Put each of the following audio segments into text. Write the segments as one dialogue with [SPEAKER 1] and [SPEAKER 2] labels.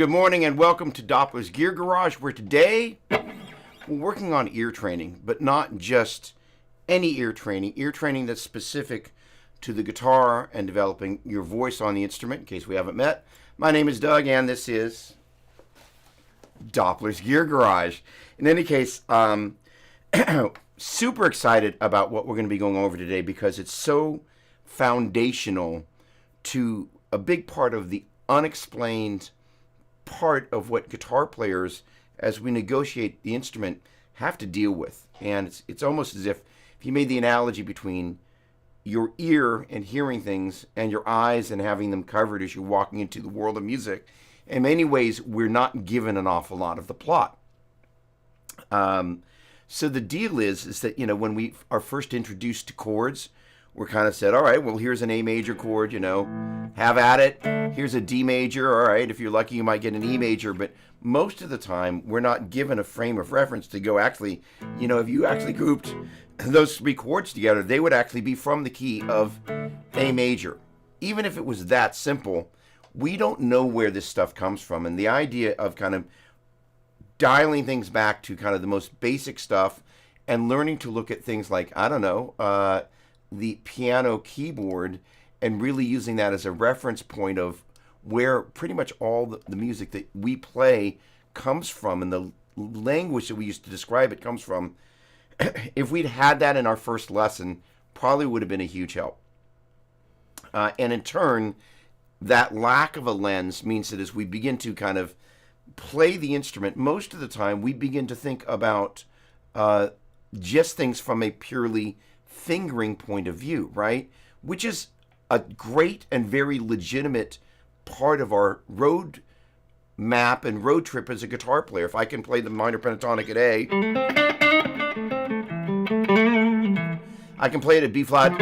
[SPEAKER 1] good morning and welcome to Doppler'S Gear Garage, where today we're working on ear training, but not just any ear training that's specific to the guitar and developing your voice on the instrument, in case we haven't met. My name is Doug and this is Doppler'S Gear Garage. In any case, super excited about what we're going to be going over today because it's so foundational to a big part of the unexplained part of what guitar players, as we negotiate the instrument, have to deal with. And it's almost as if you made the analogy between your ear and hearing things and your eyes and having them covered as you're walking into the world of music. In many ways, we're not given an awful lot of the plot. So the deal is that, you know, when we are first introduced to chords, we're kind of said, all right, well, here's an A major chord, you know, have at it. Here's a D major, all right, if you're lucky, you might get an E major, but most of the time, we're not given a frame of reference to go actually, you know, if you actually grouped those three chords together, they would actually be from the key of A major. Even if it was that simple, we don't know where this stuff comes from, and the idea of kind of dialing things back to kind of the most basic stuff and learning to look at things like, I don't know, the piano keyboard and really using that as a reference point of where pretty much all the music that we play comes from and the language that we used to describe it comes from. If we'd had that in our first lesson, probably would have been a huge help. And in turn, that lack of a lens means that as we begin to kind of play the instrument, most of the time we begin to think about just things from a purely fingering point of view, right? Which is a great and very legitimate part of our road map and road trip as a guitar player. If I can play the minor pentatonic at A, I can play it at B flat.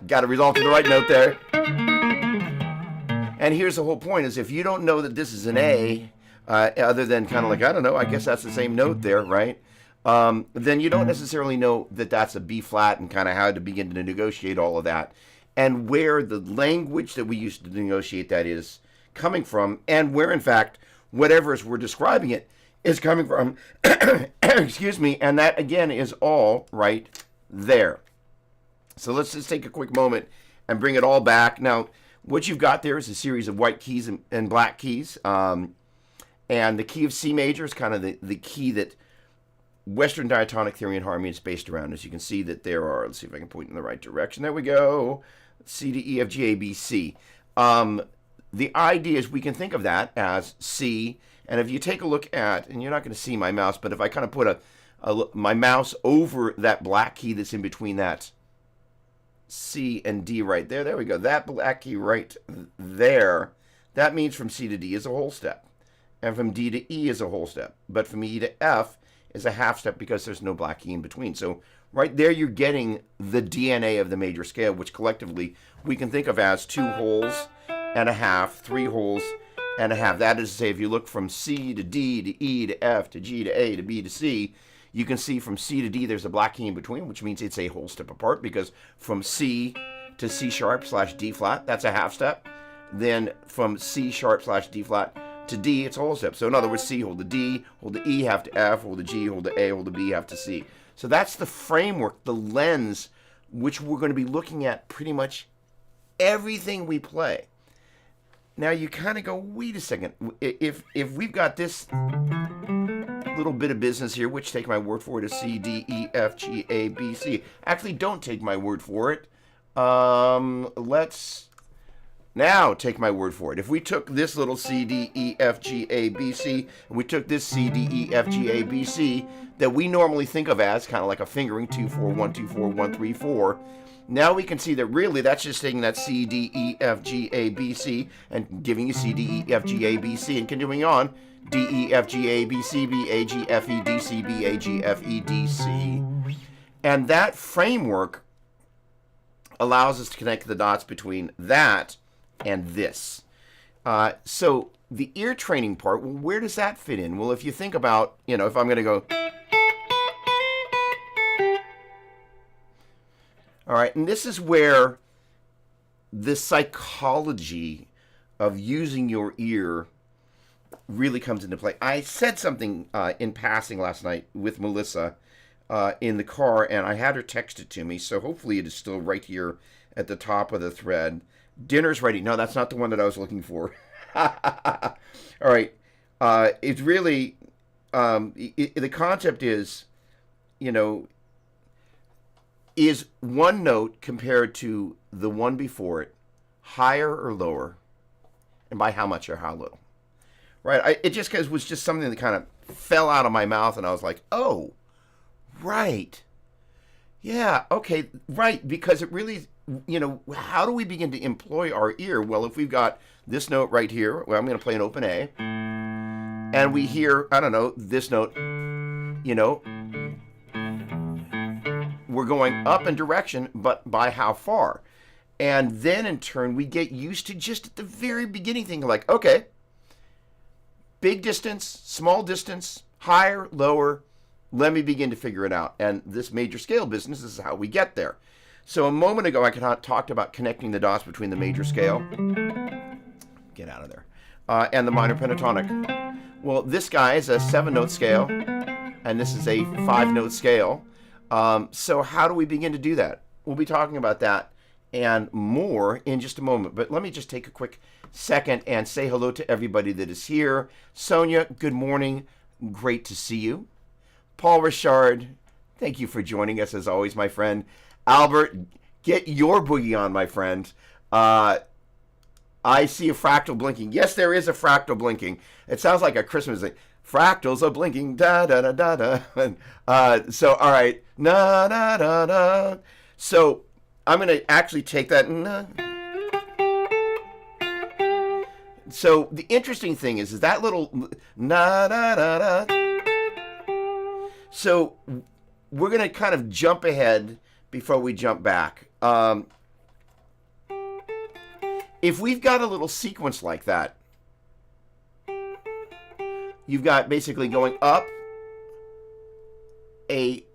[SPEAKER 1] Got to resolve to the right note there. And here's the whole point, is if you don't know that this is an A, other than kind of like, I don't know, I guess that's the same note there, right? Then you don't necessarily know that that's a B flat and kind of how to begin to negotiate all of that. And where the language that we used to negotiate that is coming from, and where, in fact, whatever as we're describing it is coming from, excuse me, and that, again, is all right there. So let's just take a quick moment and bring it all back. Now, what you've got there is a series of white keys and black keys. And the key of C major is kind of the key that Western diatonic theory and harmony is based around. As you can see that there are, let's see if I can point in the right direction. There we go. C, D, E, F, G, A, B, C. The idea is we can think of that as C. And if you take a look at, and you're not going to see my mouse, but if I kind of put my mouse over that black key that's in between that C and D right there. There we go. That black key right there. That means from C to D is a whole step. And from D to E is a whole step. But from E to F is a half step because there's no black key in between. So right there you're getting the DNA of the major scale, which collectively we can think of as 2 wholes and a half, 3 wholes and a half. That is to say, if you look from C to D to E to F to G to A to B to C, you can see from C to D there's a black key in between, which means it's a whole step apart, because from C to C sharp / D flat, that's a half step. Then from C sharp / D flat to D, it's a whole step. So in other words, C, hold the D, hold the E, half to F, hold the G, hold the A, hold the B, half to C. So that's the framework, the lens, which we're going to be looking at pretty much everything we play. Now you kind of go, wait a second, if we've got this little bit of business here, which, take my word for it, is C, D, E, F, G, A, B, C. Actually, don't take my word for it. Let's now take my word for it. If we took this little C, D, E, F, G, A, B, C, and we took this C, D, E, F, G, A, B, C, that we normally think of as kind of like a fingering 2, 4, 1, 2, 4, 1, 3, 4. Now we can see that really that's just taking that C, D, E, F, G, A, B, C and giving you C, D, E, F, G, A, B, C and continuing on. D, E, F, G, A, B, C, B, A, G, F, E, D, C, B, A, G, F, E, D, C. And that framework allows us to connect the dots between that and this. So the ear training part, well, where does that fit in? Well, if you think about, if I'm going to go, all right, and this is where the psychology of using your ear really comes into play. I said something in passing last night with Melissa in the car, and I had her text it to me, so hopefully it is still right here at the top of the thread. Dinner's ready. No, that's not the one that I was looking for. All right. It's really, the concept is, is one note compared to the one before it higher or lower? And by how much or how little? Right? It just was just something that kind of fell out of my mouth, and I was like, oh, right. Yeah, okay, right. Because it really, how do we begin to employ our ear? Well, if we've got this note right here, well, I'm going to play an open A, and we hear, I don't know, this note, we're going up in direction, but by how far? And then in turn, we get used to just at the very beginning thinking like, okay, big distance, small distance, higher, lower, let me begin to figure it out. And this major scale business is how we get there. So a moment ago, I talked about connecting the dots between the major scale, get out of there, and the minor pentatonic. Well, this guy is a 7-note scale, and this is a 5-note scale. So how do we begin to do that? We'll be talking about that and more in just a moment. But let me just take a quick second and say hello to everybody that is here. Sonia, good morning. Great to see you. Paul Richard, thank you for joining us as always, my friend. Albert, get your boogie on, my friend. I see a fractal blinking. Yes, there is a fractal blinking. It sounds like a Christmas thing. Fractals are blinking, da da da da da. So, all right, na na na na. So, I'm going to actually take that. Na. So, the interesting thing is that little na na na na. So, we're going to kind of jump ahead before we jump back. If we've got a little sequence like that, you've got basically going up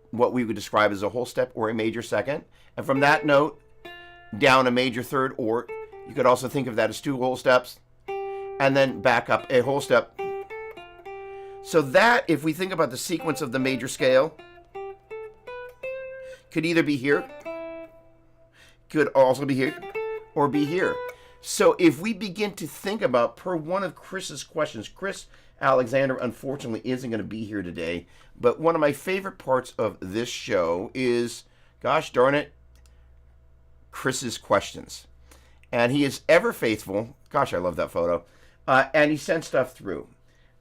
[SPEAKER 1] what we would describe as a whole step or a major second, and from that note down a major third, or you could also think of that as 2 whole steps, and then back up a whole step. So that, if we think about the sequence of the major scale, could either be here, could also be here, or be here. So if we begin to think about, per one of Chris's questions, Chris Alexander unfortunately isn't going to be here today, but one of my favorite parts of this show is, gosh darn it, Chris's questions. And he is ever faithful. Gosh, I love that photo. And he sent stuff through.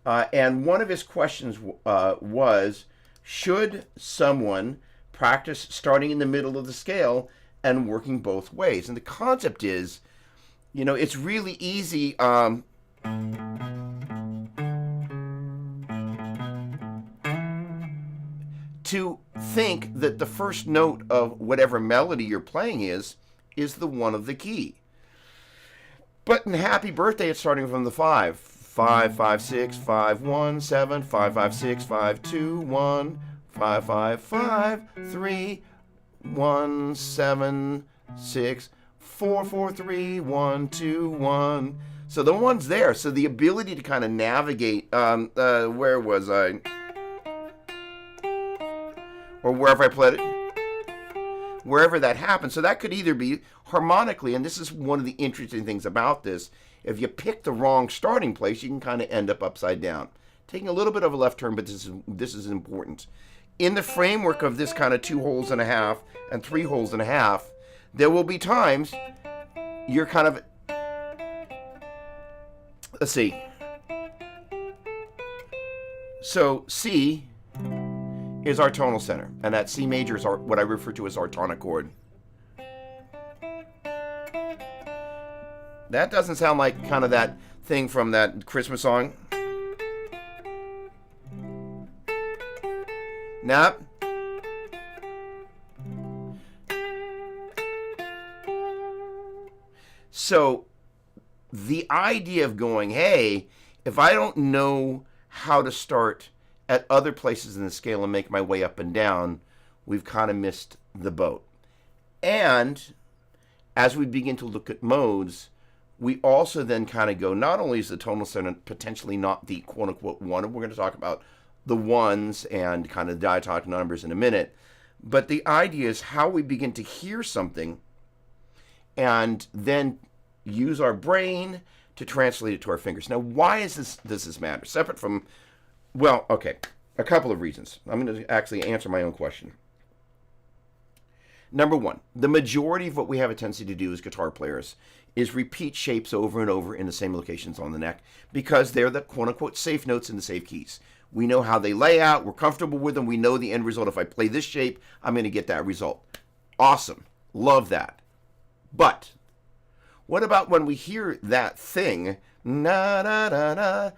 [SPEAKER 1] And one of his questions was, should someone practice starting in the middle of the scale and working both ways? And the concept is, it's really easy to think that the first note of whatever melody you're playing is the one of the key. But in Happy Birthday, it's starting from the 5. 5, 5, 6, 5, 1, 7, 5, 5, 6, 5, 2, 1, 5, 5, 5, 3, 1, 7, 6, 4, 4, 3, 1, 2, 1. So the one's there. So the ability to kind of navigate, where was I? Or wherever I played it. Wherever that happens. So that could either be harmonically, and this is one of the interesting things about this. If you pick the wrong starting place, you can kind of end up upside down. Taking a little bit of a left turn, but this is important. In the framework of this kind of 2 holes and a half and 3 holes and a half, there will be times you're kind of, let's see. So C is our tonal center, and that C major is what I refer to as our tonic chord. That doesn't sound like kind of that thing from that Christmas song. Nope. So the idea of going, hey, if I don't know how to start at other places in the scale and make my way up and down, we've kind of missed the boat. And as we begin to look at modes, we also then kind of go, not only is the tonal center potentially not the quote-unquote one, and we're going to talk about the ones and kind of diatonic numbers in a minute, but the idea is how we begin to hear something and then use our brain to translate it to our fingers. Now, why does this matter? Separate from, well, okay, a couple of reasons. I'm going to actually answer my own question. Number one, the majority of what we have a tendency to do as guitar players is repeat shapes over and over in the same locations on the neck because they're the quote-unquote safe notes in the safe keys. We know how they lay out. We're comfortable with them. We know the end result. If I play this shape, I'm going to get that result. Awesome. Love that. But what about when we hear that thing, na na na na?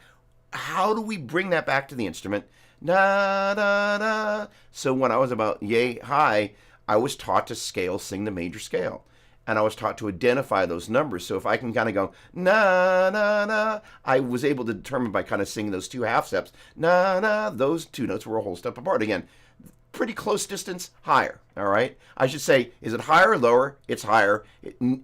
[SPEAKER 1] How do we bring that back to the instrument? Na na na. So when I was about yay high, I was taught to scale sing the major scale. And I was taught to identify those numbers. So if I can kind of go, na, na, na, I was able to determine by kind of singing those two half steps, na, na, those two notes were a whole step apart. Again, pretty close distance, higher, all right? I should say, is it higher or lower? It's higher.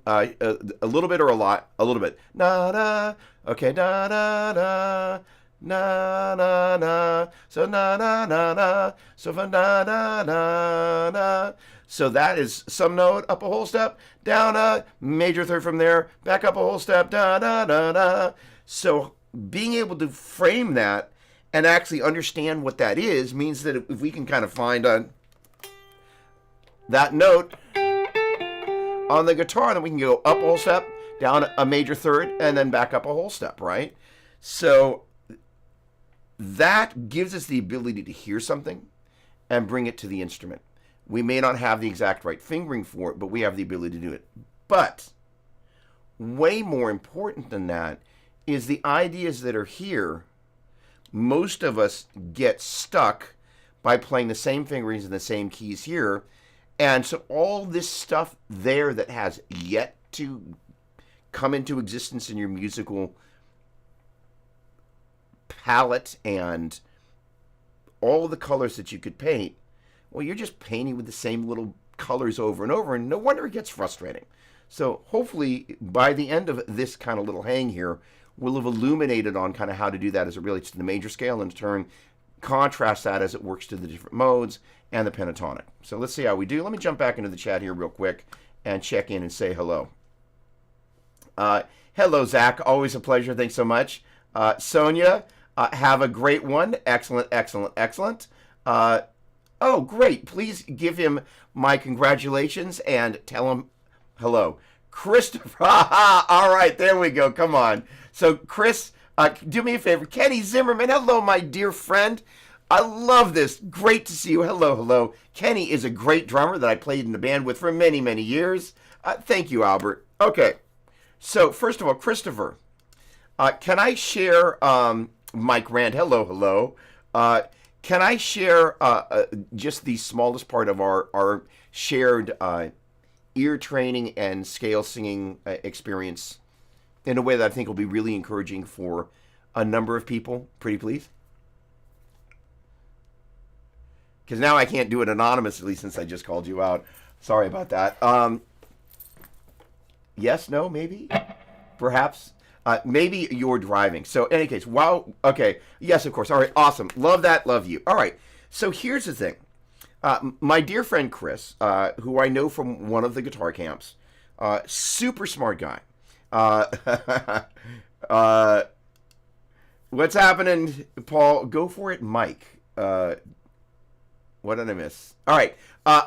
[SPEAKER 1] A little bit or a lot? A little bit. Na, na, okay, na, na, na. Na na na, so na na na na, so fa na na na na. So that is some note, up a whole step, down a major third from there, back up a whole step, da da da da. So being able to frame that and actually understand what that is means that if we can kind of find that note on the guitar, then we can go up a whole step, down a major third, and then back up a whole step, right? So that gives us the ability to hear something and bring it to the instrument. We may not have the exact right fingering for it, but we have the ability to do it. But way more important than that is the ideas that are here. Most of us get stuck by playing the same fingerings and the same keys here. And so all this stuff there that has yet to come into existence in your musical palette and all the colors that you could paint, well, you're just painting with the same little colors over and over, and no wonder it gets frustrating. So hopefully by the end of this kind of little hang here, we'll have illuminated on kind of how to do that as it relates to the major scale, and in turn contrast that as it works to the different modes and the pentatonic. So let's see how we do. Let me jump back into the chat here real quick and check in and say hello. Hello, Zach. Always a pleasure. Thanks so much. Sonia, have a great one. Excellent, excellent, excellent. Oh, great. Please give him my congratulations and tell him hello. Christopher. All right, there we go. Come on. So, Chris, do me a favor. Kenny Zimmerman, hello, my dear friend. I love this. Great to see you. Hello, hello. Kenny is a great drummer that I played in the band with for many, many years. Thank you, Albert. Okay. So, first of all, Christopher, can I share, Mike Rand, hello, hello. Can I share just the smallest part of our shared ear training and scale singing experience in a way that I think will be really encouraging for a number of people? Pretty please? Because now I can't do it anonymously since I just called you out. Sorry about that. Yes, no, maybe? Perhaps? Maybe you're driving. So, in any case, wow. Okay. Yes, of course. All right. Awesome. Love that. Love you. All right. So, here's the thing. My dear friend Chris, who I know from one of the guitar camps, super smart guy. What's happening, Paul? Go for it, Mike. What did I miss? All right.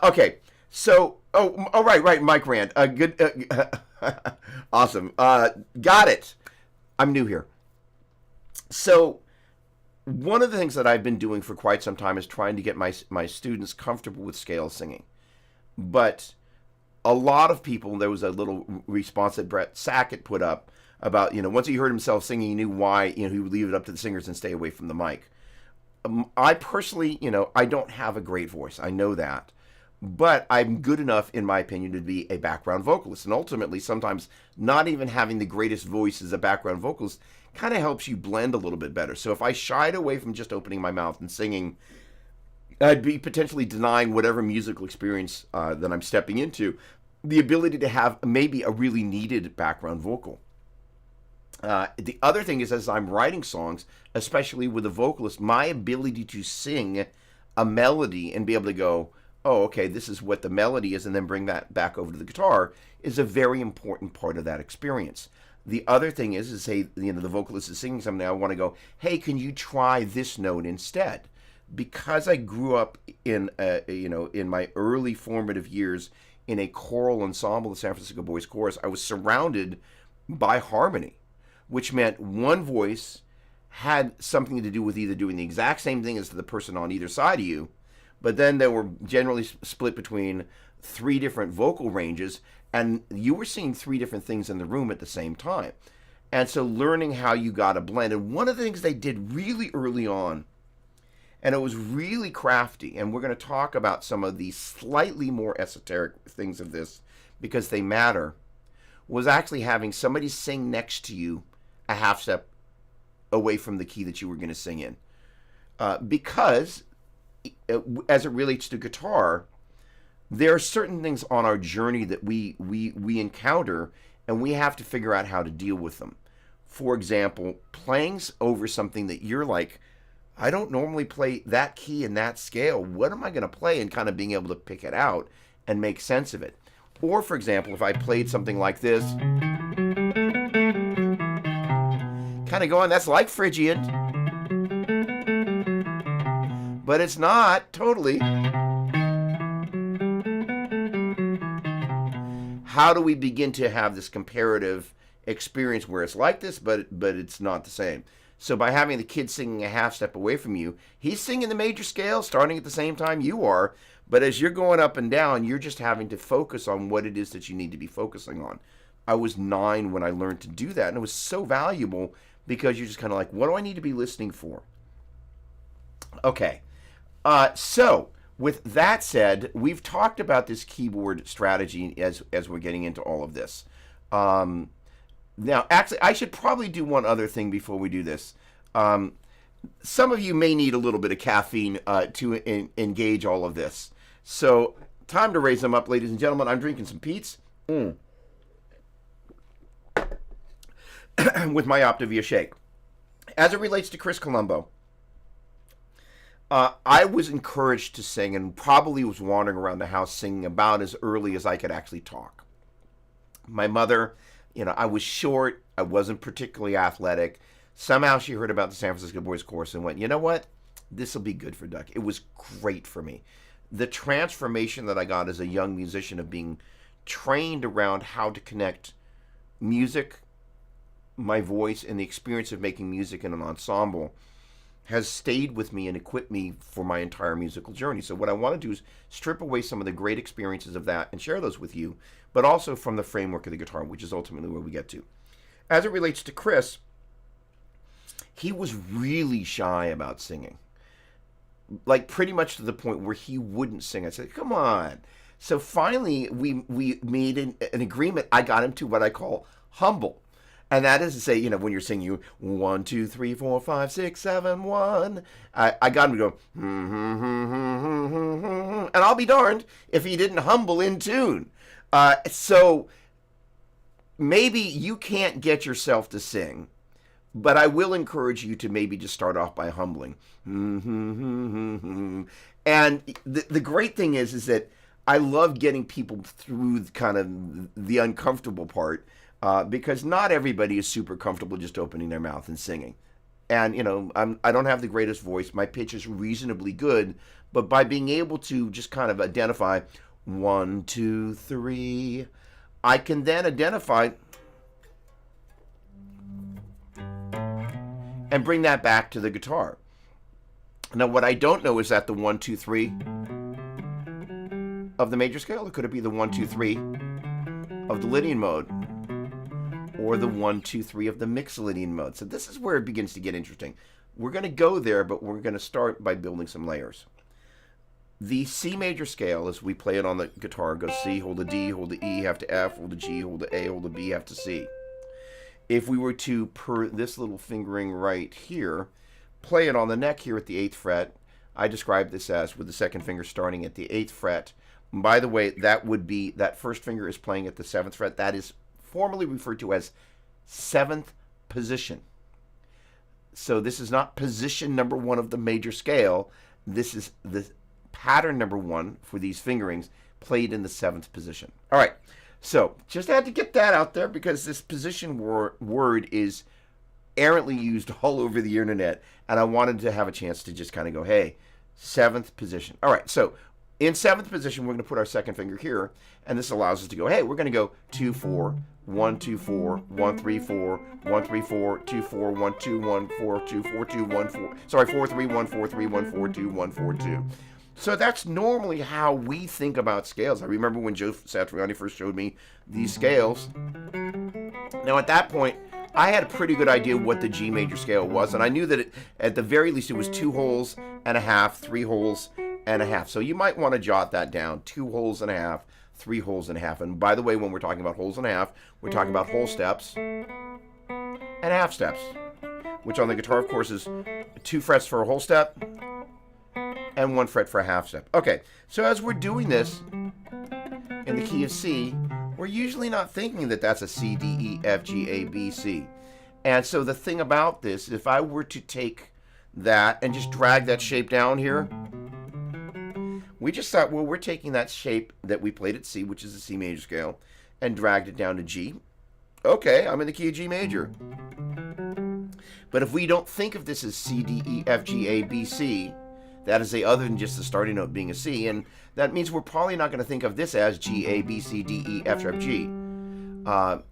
[SPEAKER 1] Okay. So, right, Mike Rand. Good. Awesome. Got it. I'm new here. So, one of the things that I've been doing for quite some time is trying to get my students comfortable with scale singing. But a lot of people, there was a little response that Brett Sackett put up about, once he heard himself singing, he knew why, he would leave it up to the singers and stay away from the mic. I personally, I don't have a great voice. I know that. but I'm good enough, in my opinion, to be a background vocalist. And ultimately, sometimes not even having the greatest voice as a background vocalist kind of helps you blend a little bit better. So if I shied away from just opening my mouth and singing, I'd be potentially denying whatever musical experience that I'm stepping into the ability to have maybe a really needed background vocal. The other thing is, as I'm writing songs, especially with a vocalist, my ability to sing a melody and be able to go, oh, okay, this is what the melody is, and then bring that back over to the guitar is a very important part of that experience. The other thing is say, the vocalist is singing something, I want to go, hey, can you try this note instead? Because I grew up in, in my early formative years in a choral ensemble, the San Francisco Boys Chorus, I was surrounded by harmony, which meant one voice had something to do with either doing the exact same thing as the person on either side of you, but then they were generally split between 3 different vocal ranges, and you were seeing 3 different things in the room at the same time. And so learning how you got a blend. And one of the things they did really early on, and it was really crafty, and we're going to talk about some of the slightly more esoteric things of this because they matter, was actually having somebody sing next to you a half step away from the key that you were going to sing in. Because, as it relates to guitar, there are certain things on our journey that we encounter, and we have to figure out how to deal with them. For example, playing over something that you're like, I don't normally play that key and that scale. What am I going to play? And kind of being able to pick it out and make sense of it. Or, for example, if I played something like this, kind of going, that's like Phrygian, but it's not totally. How do we begin to have this comparative experience where it's like this, but it's not the same? So by having the kid singing a half step away from you, he's singing the major scale starting at the same time you are, but as you're going up and down, you're just having to focus on what it is that you need to be focusing on. I was 9 when I learned to do that, and it was so valuable because you're just kind of like, what do I need to be listening for? Okay, so with that said, we've talked about this keyboard strategy as we're getting into all of this. Now, actually, I should probably do one other thing before we do this. Some of you may need a little bit of caffeine to engage all of this. So, time to raise them up, ladies and gentlemen. I'm drinking some Pete's with my Optavia shake. As it relates to Chris Colombo, I was encouraged to sing and probably was wandering around the house singing about as early as I could actually talk. My mother, I was short. I wasn't particularly athletic. Somehow she heard about the San Francisco Boys Chorus and went, you know what? This will be good for Duck. It was great for me. The transformation that I got as a young musician of being trained around how to connect music, my voice, and the experience of making music in an ensemble has stayed with me and equipped me for my entire musical journey. So what I want to do is strip away some of the great experiences of that and share those with you, but also from the framework of the guitar, which is ultimately where we get to. As it relates to Chris, he was really shy about singing. Like pretty much to the point where he wouldn't sing. I said, come on. So finally we made an agreement. I got him to what I call humble. And that is to say, when you're singing, you 1, 2, 3, 4, 5, 6, 7, 1. I got him to go, and I'll be darned if he didn't humble in tune. So maybe you can't get yourself to sing, but I will encourage you to maybe just start off by humbling. And the great thing is that I love getting people through kind of the uncomfortable part. Because not everybody is super comfortable just opening their mouth and singing. And, I don't have the greatest voice. My pitch is reasonably good. But by being able to just kind of identify 1, 2, 3, I can then identify and bring that back to the guitar. Now, what I don't know is that the 1, 2, 3 of the major scale, or could it be the 1, 2, 3 of the Lydian mode? Or the 1, 2, 3 of the Mixolydian mode. So this is where it begins to get interesting. We're going to go there, but we're going to start by building some layers. The C major scale, as we play it on the guitar, goes C, hold a D, hold a E, half to F, hold a G, hold a A, hold a B, half to C. If we were to, per this little fingering right here, play it on the neck here at the 8th fret, I describe this as with the second finger starting at the 8th fret. And by the way, that would be, that first finger is playing at the 7th fret. That is formally referred to as 7th position. So this is not position number 1 of the major scale. This is the pattern number 1 for these fingerings played in the 7th position. All right, so just had to get that out there because this position word is errantly used all over the internet, and I wanted to have a chance to just kind of go, hey, 7th position. All right, so in 7th position, we're going to put our second finger here, and this allows us to go, hey, we're going to go 2 4 1 2 4 1 3 4 1 3 4 2 4 1 2 1 4 2 4 2 1 4. Sorry, 4 3 1 4 3 1 4 2 1 4 2. So that's normally how we think about scales. I remember when Joe Satriani first showed me these scales. Now at that point, I had a pretty good idea what the G major scale was, and I knew that at the very least it was 2 holes and a half, 3 holes and a half. So you might want to jot that down, 2 holes and a half, 3 holes and a half. And by the way, when we're talking about holes and a half, we're talking about whole steps and half steps, which on the guitar, of course, is 2 frets for a whole step and 1 fret for a half step. Okay, so as we're doing this in the key of C, we're usually not thinking that that's a C, D, E, F, G, A, B, C. And so the thing about this, if I were to take that and just drag that shape down here, we just thought, well, we're taking that shape that we played at C, which is the C major scale, and dragged it down to G. Okay, I'm in the key of G major. But if we don't think of this as C, D, E, F, G, A, B, C, that is other than just the starting note being a C, and that means we're probably not going to think of this as G, A, B, C, D, E, F sharp, G.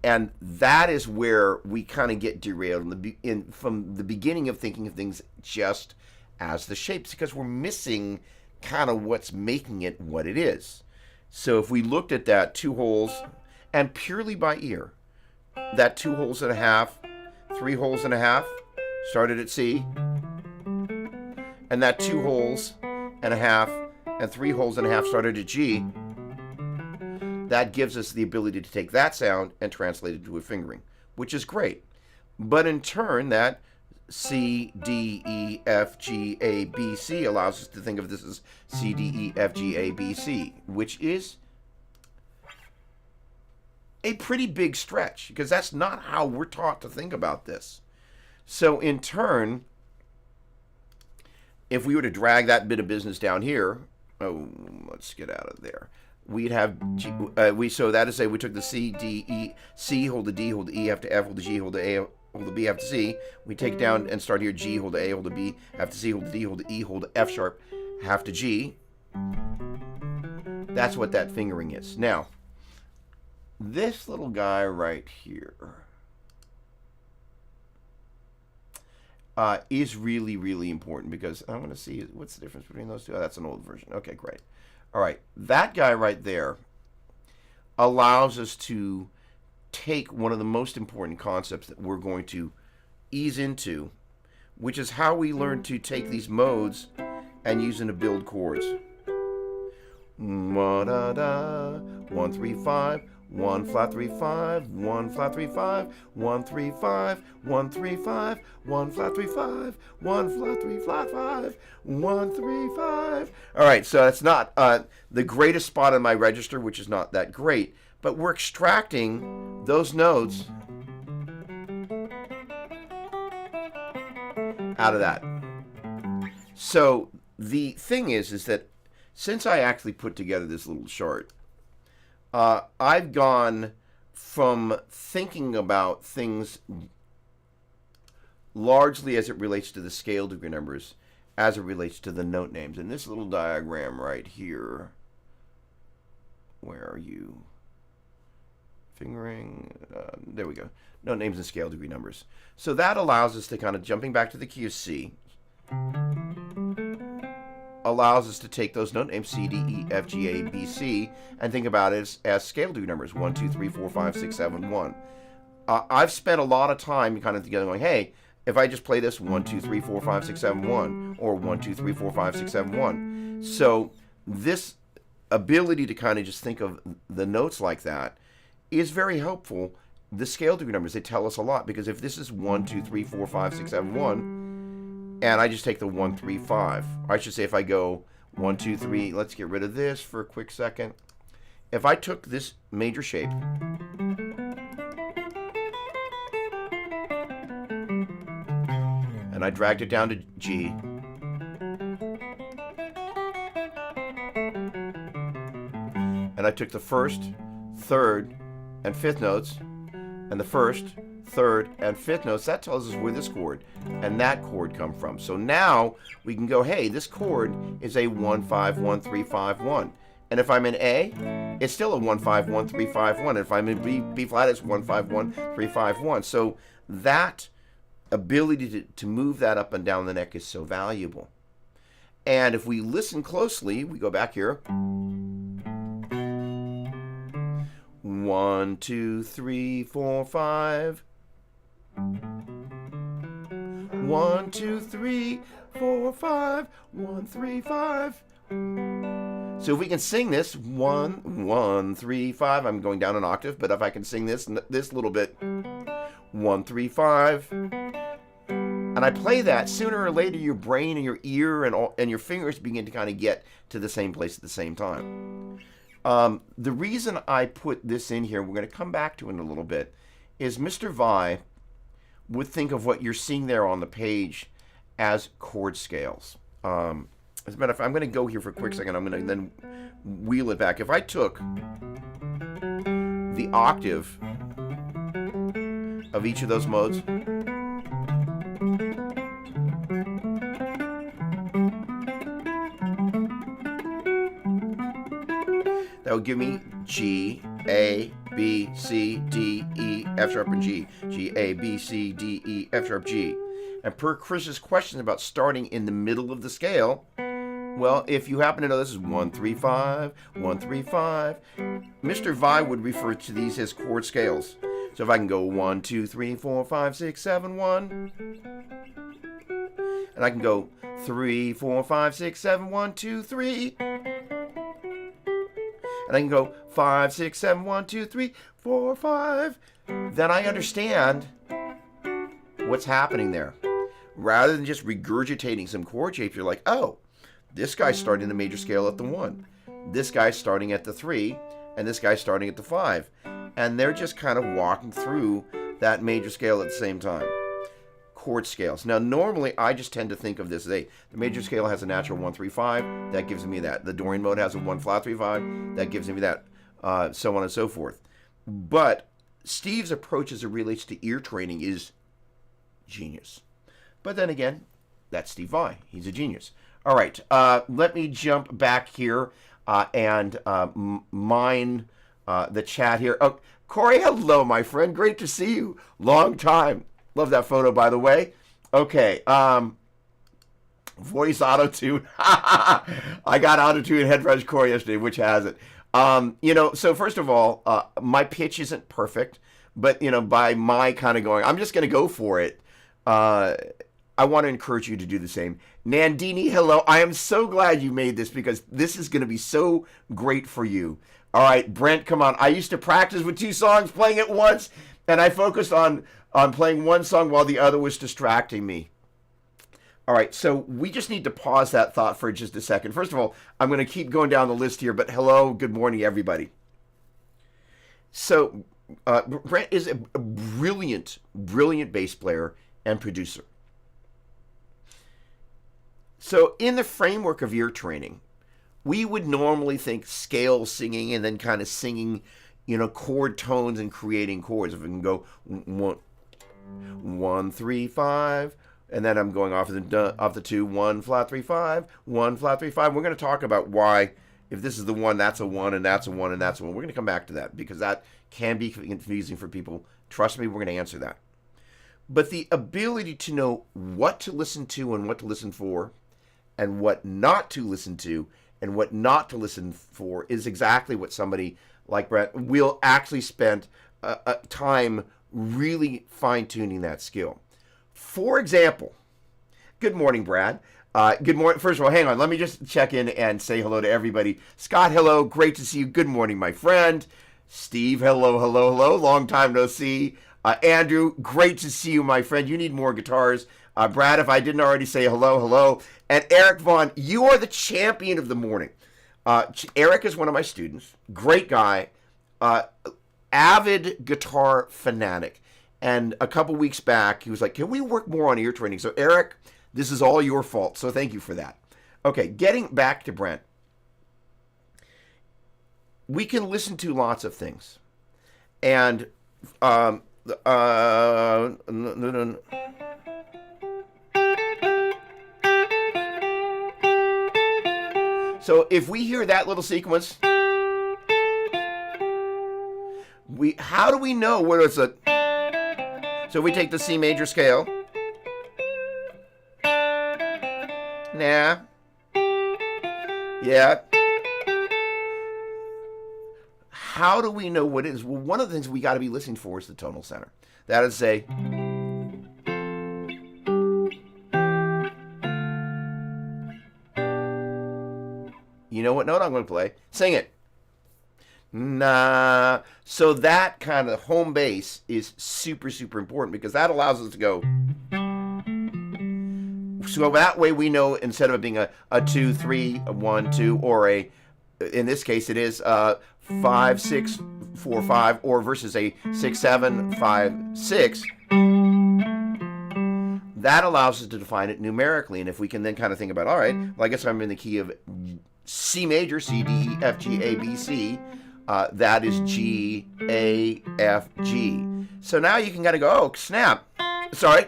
[SPEAKER 1] And that is where we kind of get derailed from the beginning of thinking of things just as the shapes, because we're missing kind of what's making it what it is. So if we looked at that 2 holes, and purely by ear, that 2 holes and a half, 3 holes and a half, started at C, and that 2 holes and a half and 3 holes and a half started at G, that gives us the ability to take that sound and translate it to a fingering, which is great. But in turn, that C, D, E, F, G, A, B, C allows us to think of this as C, D, E, F, G, A, B, C, which is a pretty big stretch, because that's not how we're taught to think about this. So in turn, if we were to drag that bit of business down here, let's get out of there. We'd have G, so that is say we took the C, D, E, C, hold the D, hold the E, have to F, hold the G, hold the A, hold the B, have to C. We take it down and start here, G, hold the A, hold the B, have to C, hold the D, hold the E, hold the F sharp, have to G. That's what that fingering is. Now, this little guy right here is really, really important, because I want to see what's the difference between those two. Oh, that's an old version. Okay, great. All right, that guy right there allows us to take one of the most important concepts that we're going to ease into, which is how we learn to take these modes and use them to build chords. 1 3 5 1 flat 3 5 1 flat 3 5 1 3 5 1 3 5 1 flat 3 5 1 flat 3 flat 5 1 3 5. All right, so that's not the greatest spot on my register, which is not that great, but we're extracting those notes out of that. So the thing is that since I actually put together this little chart, I've gone from thinking about things largely as it relates to the scale degree numbers, as it relates to the note names. And this little diagram right here, where are you? Fingering, there we go. Note names and scale degree numbers. So that allows us to kind of, jumping back to the key of C, allows us to take those note names C, D, E, F, G, A, B, C and think about it as scale degree numbers 1, 2, 3, 4, 5, 6, 7, 1. I've spent a lot of time kind of together going, hey, if I just play this 1, 2, 3, 4, 5, 6, 7, 1, or 1, 2, 3, 4, 5, 6, 7, 1. So this ability to kind of just think of the notes like that is very helpful. The scale degree numbers, they tell us a lot, because if this is 1, 2, 3, 4, 5, 6, 7, 1, and I just take the 1, 3, 5, I should say if I go 1, 2, 3, let's get rid of this for a quick second. If I took this major shape and I dragged it down to G, and I took the first, third, and fifth notes, and the first, third, and fifth notes, that tells us where this chord and that chord come from. So now we can go, hey, this chord is a 1, 5, 1, 3, 5, 1. And if I'm in A, it's still a 1, 5, 1, 3, 5, 1. And if I'm in B flat, it's 1, 5, 1, 3, 5, 1. So that ability to move that up and down the neck is so valuable. And if we listen closely, we go back here. 1, 2, 3, 4, 5. 1, 2, 3, 4, 5. 1, 3, 5. So if we can sing this 1, 1, 3, 5, I'm going down an octave, but if I can sing this little bit, 1, 3, 5, and I play that, sooner or later your brain and your ear and your fingers begin to kind of get to the same place at the same time. The reason I put this in here, we're going to come back to it in a little bit, is Mr. Vi would think of what you're seeing there on the page as chord scales. As a matter of fact, I'm going to go here for a quick second. I'm going to then wheel it back. If I took the octave of each of those modes, that would give me G, A, B, C, D, E, F sharp, and G. G, A, B, C, D, E, F sharp, G. And per Chris's questions about starting in the middle of the scale, well, if you happen to know this is 1, 3, 5, 1, 3, 5, Mr. Vi would refer to these as chord scales. So if I can go 1, 2, 3, 4, 5, 6, 7, 1, and I can go 3, 4, 5, 6, 7, 1, 2, 3, and I can go 5, 6, 7, 1, 2, 3, 4, 5, then I understand what's happening there. Rather than just regurgitating some chord shapes, you're like, oh, this guy's starting the major scale at the 1. This guy's starting at the 3. And this guy's starting at the 5. And they're just kind of walking through that major scale at the same time. Chord scales. Now, normally, I just tend to think of this as the major scale has a natural 1, 3, 5. That gives me that. The Dorian mode has a 1 flat 3, 5. That gives me that. So on and so forth. But Steve's approach as it relates to ear training is genius. But then again, that's Steve Vai. He's a genius. All right, let me jump back here and mine the chat here. Oh, Corey, hello, my friend. Great to see you. Long time. Love that photo, by the way. Okay, voice auto-tune. I got auto-tune headphones Corey yesterday, which has it. So first of all, my pitch isn't perfect, but, by my kind of going, I'm just going to go for it. I want to encourage you to do the same. Nandini, hello. I am so glad you made this because this is going to be so great for you. All right, Brent, come on. I used to practice with 2 songs playing at once, and I focused on playing one song while the other was distracting me. All right, so we just need to pause that thought for just a second. First of all, I'm going to keep going down the list here, but hello, good morning, everybody. So Brent is a brilliant, brilliant bass player and producer. So in the framework of ear training, we would normally think scale singing and then kind of singing, chord tones and creating chords. If we can go 1, 3, 5, and then I'm going off the 2, 1 flat 3, 5, 1 flat 3, 5. We're going to talk about why, if this is the 1, that's a 1, and that's a 1, and that's a 1. We're going to come back to that because that can be confusing for people. Trust me, we're going to answer that. But the ability to know what to listen to and what to listen for, and what not to listen to and what not to listen for is exactly what somebody like Brett will actually spend time really fine-tuning that skill. For example, good morning, Brad. Good morning. First of all, hang on. Let me just check in and say hello to everybody. Scott, hello. Great to see you. Good morning, my friend. Steve, hello, hello, hello. Long time no see. Andrew, great to see you, my friend. You need more guitars. Brad, if I didn't already say hello, hello. And Eric Vaughn, you are the champion of the morning. Eric is one of my students. Great guy. Avid guitar fanatic. And a couple weeks back, he was like, can we work more on ear training? So, Eric, this is all your fault, so thank you for that. Okay, getting back to Brent. We can listen to lots of things. And so if we hear that little sequence, how do we know where it's a... So if we take the C major scale... Nah. Yeah. How do we know what it is? Well, one of the things we got to be listening for is the tonal center. That is to say, you know what note I'm going to play? Sing it. Nah. So that kind of home base is super, super important because that allows us to go... So that way we know instead of it being a 2, 3, a 1, 2, or in this case it is 5, 6, 4, 5, or versus a 6, 7, 5, 6. That allows us to define it numerically. And if we can then kind of think about, all right, well, I guess I'm in the key of C major, C, D, E, F, G, A, B, C. That is G, A, F, G. So now you can kind of go, oh, snap. Sorry.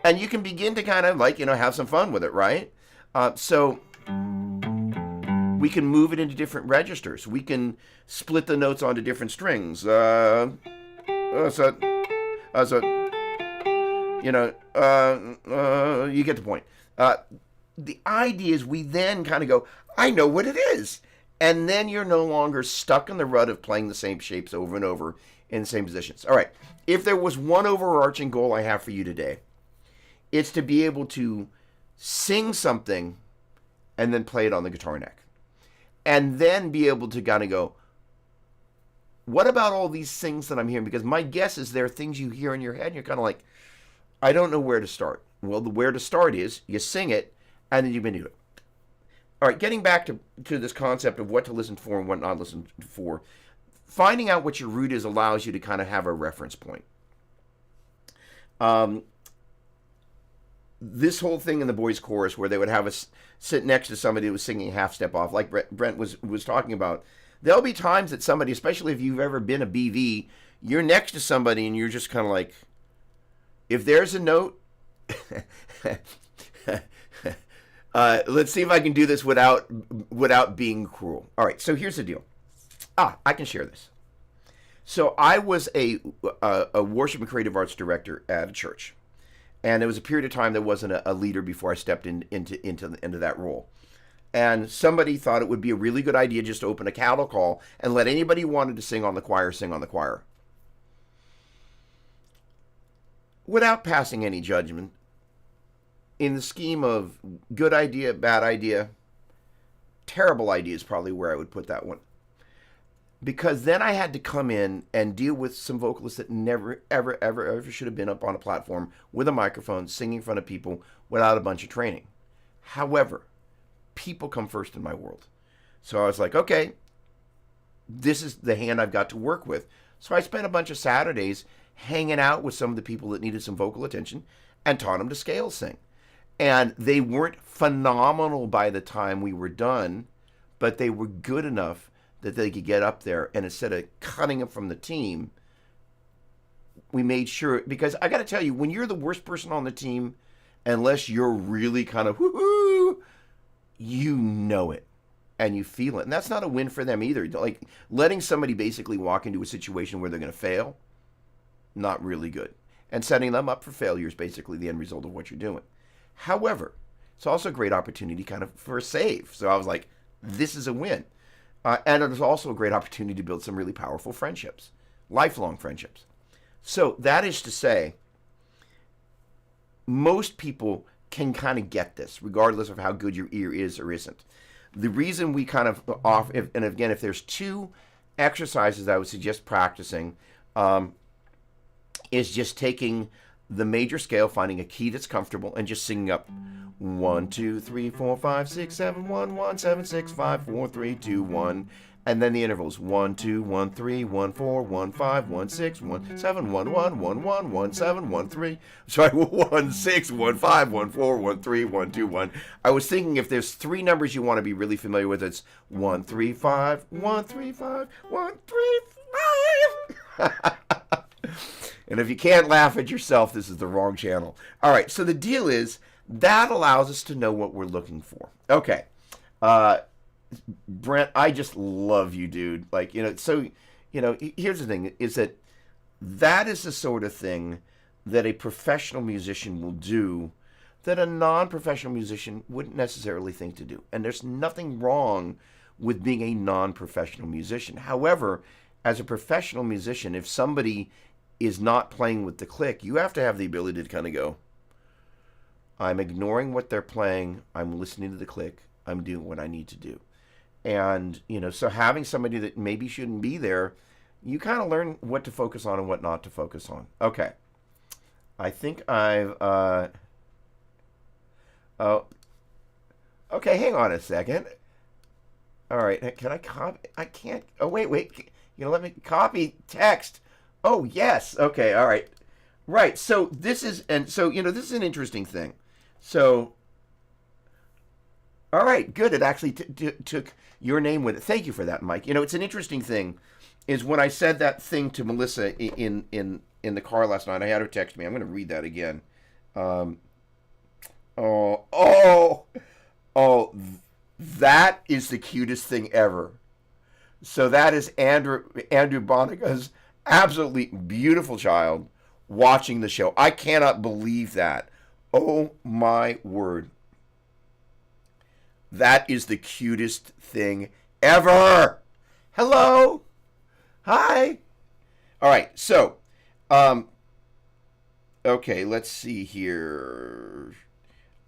[SPEAKER 1] And you can begin to kind of like, have some fun with it, right? So we can move it into different registers. We can split the notes onto different strings. You get the point. The idea is we then kind of go, I know what it is. And then you're no longer stuck in the rut of playing the same shapes over and over in the same positions. All right. If there was one overarching goal I have for you today, it's to be able to sing something and then play it on the guitar neck. And then be able to kind of go, what about all these things that I'm hearing? Because my guess is there are things you hear in your head and you're kind of like, I don't know where to start. Well, the where to start is you sing it and then you do it. All right, getting back to this concept of what to listen for and what not to listen for, finding out what your root is allows you to kind of have a reference point. This whole thing in the boys' chorus where they would have us sit next to somebody who was singing half step off, like Brent was talking about. There'll be times that somebody, especially if you've ever been a BV, you're next to somebody and you're just kind of like, if there's a note, let's see if I can do this without being cruel. All right, so here's the deal. I can share this. So I was a worship and creative arts director at a church. And it was a period of time there wasn't a leader before I stepped into that role. And somebody thought it would be a really good idea just to open a cattle call and let anybody who wanted to sing on the choir sing on the choir. Without passing any judgment, in the scheme of good idea, bad idea, terrible idea is probably where I would put that one. Because then I had to come in and deal with some vocalists that never, ever, ever, ever should have been up on a platform with a microphone singing in front of people without a bunch of training. However, people come first in my world. So I was like, okay, this is the hand I've got to work with. So I spent a bunch of Saturdays hanging out with some of the people that needed some vocal attention and taught them to scale sing. And they weren't phenomenal by the time we were done, but they were good enough that they could get up there, and instead of cutting them from the team, we made sure, because I got to tell you, when you're the worst person on the team, unless you're really kind of whoo-hoo, you know it and you feel it. And that's not a win for them either. Like letting somebody basically walk into a situation where they're going to fail, not really good. And setting them up for failure is basically the end result of what you're doing. However, it's also a great opportunity kind of for a save. So I was like, this is a win. And it was also a great opportunity to build some really powerful friendships, lifelong friendships. So that is to say, most people can kind of get this, regardless of how good your ear is or isn't. The reason we kind of off, and again, if there's two exercises I would suggest practicing, is just taking the major scale, finding a key that's comfortable, and just singing up 1, 2, 3, 4, 5, 6, 7, 1, 1, 7, 6, 5, 4, 3, 2, 1. And then the intervals 1, 2, 1, 3, 1, 4, 1, 5, 1, 6, 1, 7, 1, 1, 1, 1, 1, 7, 1, 3. Sorry, 1, 6, 1, 5, 1, 4, 1, 3, 1, 2, 1. I was thinking if there's three numbers you want to be really familiar with, it's 1, 3, 5, 1, 3, 5, 1, 3, 5. And if you can't laugh at yourself, this is the wrong channel. All right, so the deal is that allows us to know what we're looking for. Okay. Brent, I just love you, dude. Like, so, here's the thing, is that is the sort of thing that a professional musician will do that a non-professional musician wouldn't necessarily think to do. And there's nothing wrong with being a non-professional musician. However, as a professional musician, if somebody is not playing with the click, you have to have the ability to kind of go, I'm ignoring what they're playing, I'm listening to the click, I'm doing what I need to do. And, so having somebody that maybe shouldn't be there, you kind of learn what to focus on and what not to focus on. Okay. I think I've, okay, hang on a second. All right, can I copy? I can't, wait, let me copy text. Oh, yes, okay, all right. Right, so this is an interesting thing. So, all right, good. It actually took your name with it. Thank you for that, Mike. It's an interesting thing, is when I said that thing to Melissa in the car last night, I had her text me. I'm going to read that again. That is the cutest thing ever. So that is Andrew Bonica's absolutely beautiful child watching the show. I cannot believe that. Oh my word. That is the cutest thing ever. Hello. Hi. All right. So, okay, let's see here.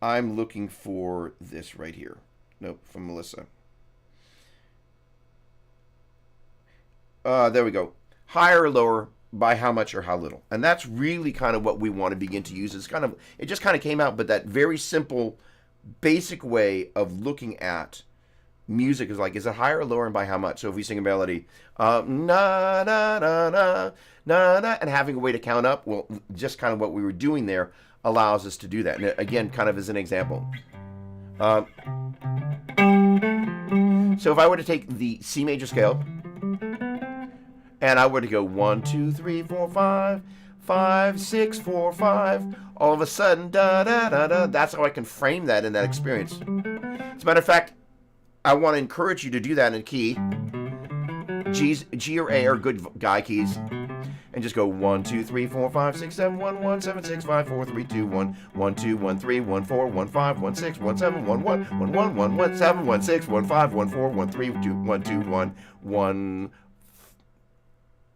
[SPEAKER 1] I'm looking for this right here. Nope, from Melissa. There we go. Higher or lower, by how much or how little. And that's really kind of what we want to begin to use. It just kind of came out, but that very simple, basic way of looking at music is like, is it higher or lower and by how much? So if we sing a melody, na, na, na, na, na, na, and having a way to count up, well, just kind of what we were doing there allows us to do that. And again, kind of as an example. So if I were to take the C major scale, and I were to go 1, 2, 3, 4, 5, 5, 6, 4, 5, all of a sudden, da, da, da, da, that's how I can frame that in that experience. As a matter of fact, I want to encourage you to do that in key. G or A are good guy keys. And just go 1, 2, 3, 4, 5, 6, 7, 1, 1, 7, 6, 5, 4, 3, 2, 1, 1, 2, 1, 3, 1, 4, 1, 5, 1, 6, 1, 7, 1, 1, 1, 1, 1, 1, 7, 1, 6, 1, 5, 1, 4, 1, 3, 2, 1, 2, 1, 1,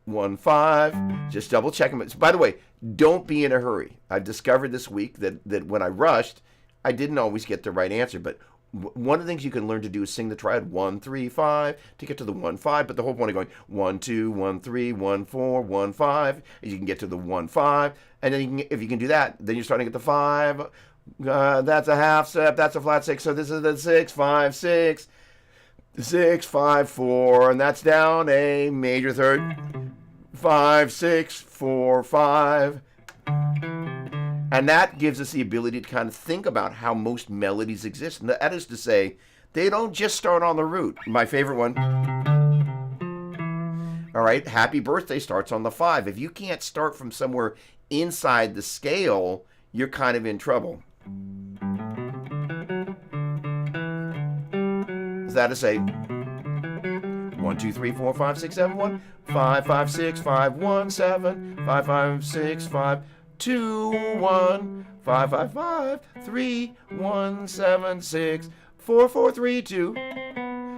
[SPEAKER 1] 1, 5. Just double check them. By the way, don't be in a hurry. I've discovered this week that when I rushed, I didn't always get the right answer. But one of the things you can learn to do is sing the triad 1, 3, 5 to get to the 1, 5. But the whole point of going 1, 2, 1, 3, 1, 4, 1, 5 is you can get to the 1, 5. And then if you can do that, then you're starting at the 5. That's a half step. That's a flat 6. So this is the 6, 5, 6. 6, 5, 4, and that's down a major third. 5, 6, 4, 5. And that gives us the ability to kind of think about how most melodies exist. And that is to say, they don't just start on the root. My favorite one. All right, Happy Birthday starts on the 5. If you can't start from somewhere inside the scale, you're kind of in trouble. Is that to say 1, 2, 3, 4, 5, 6, 7, 1, 5, 5, 6, 5, 1, 7, 5, 5, 6, 5, 2, 1, 5, 5, 5, 3, 1, 7, 6, 4, 4, 3, 2.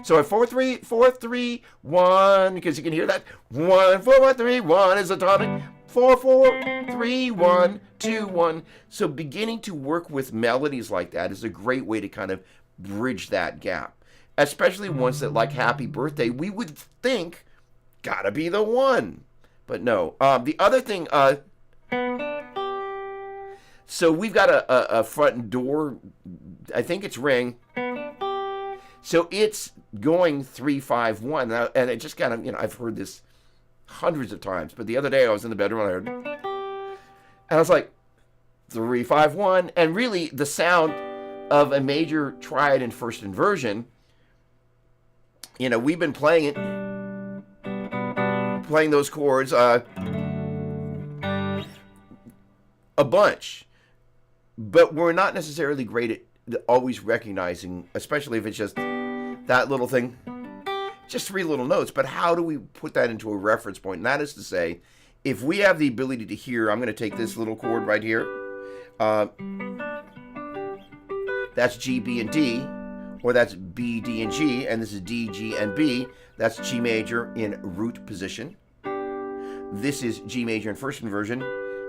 [SPEAKER 1] So at 4, 3, 1, because you can hear that. 1, 4, 1, 3, 1 is the tonic. 4-4-3-1-2-1. So beginning to work with melodies like that is a great way to kind of bridge that gap. Especially ones that, like Happy Birthday, we would think gotta be the one. But no. The other thing, so we've got a front door, I think it's ring. So it's going 3-5-1. And it just kind of, I've heard this hundreds of times. But the other day I was in the bedroom and I heard, and I was like, 3-5-1. And really the sound of a major triad in first inversion, we've been playing those chords a bunch. But we're not necessarily great at always recognizing, especially if it's just that little thing, just 3 little notes. But how do we put that into a reference point? And that is to say, if we have the ability to hear, I'm going to take this little chord right here. That's G, B, and D. Or that's B, D, and G. And this is D, G, and B. That's G major in root position. This is G major in first inversion.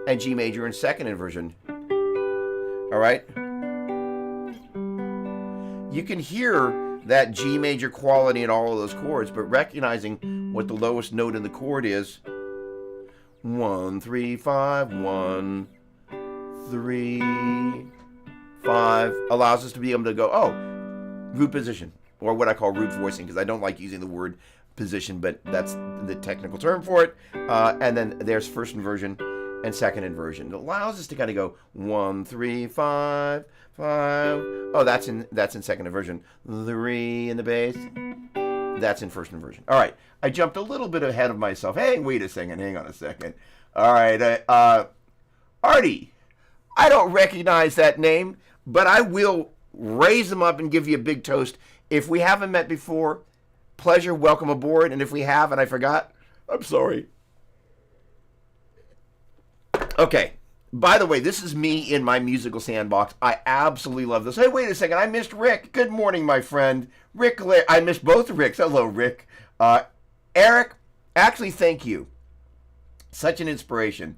[SPEAKER 1] And G major in second inversion. All right? You can hear that G major quality in all of those chords, but recognizing what the lowest note in the chord is, 1, 3, 5, 1, 3, 5, allows us to be able to go, root position, or what I call root voicing, because I don't like using the word position, but that's the technical term for it. And then there's first inversion and second inversion. It allows us to kind of go 1, 3, 5, 5. Oh, that's in second inversion. 3 in the bass. That's in first inversion. All right, I jumped a little bit ahead of myself. Hey, wait a second. Hang on a second. All right, Artie. I don't recognize that name, but I will raise them up and give you a big toast. If we haven't met before, pleasure, welcome aboard. And if we have and I forgot, I'm sorry. Okay, by the way, this is me in my musical sandbox. I absolutely love this. Hey, wait a second, I missed Rick. Good morning, my friend. Rick, I missed both Ricks. Hello, Rick. Eric, actually, thank you. Such an inspiration.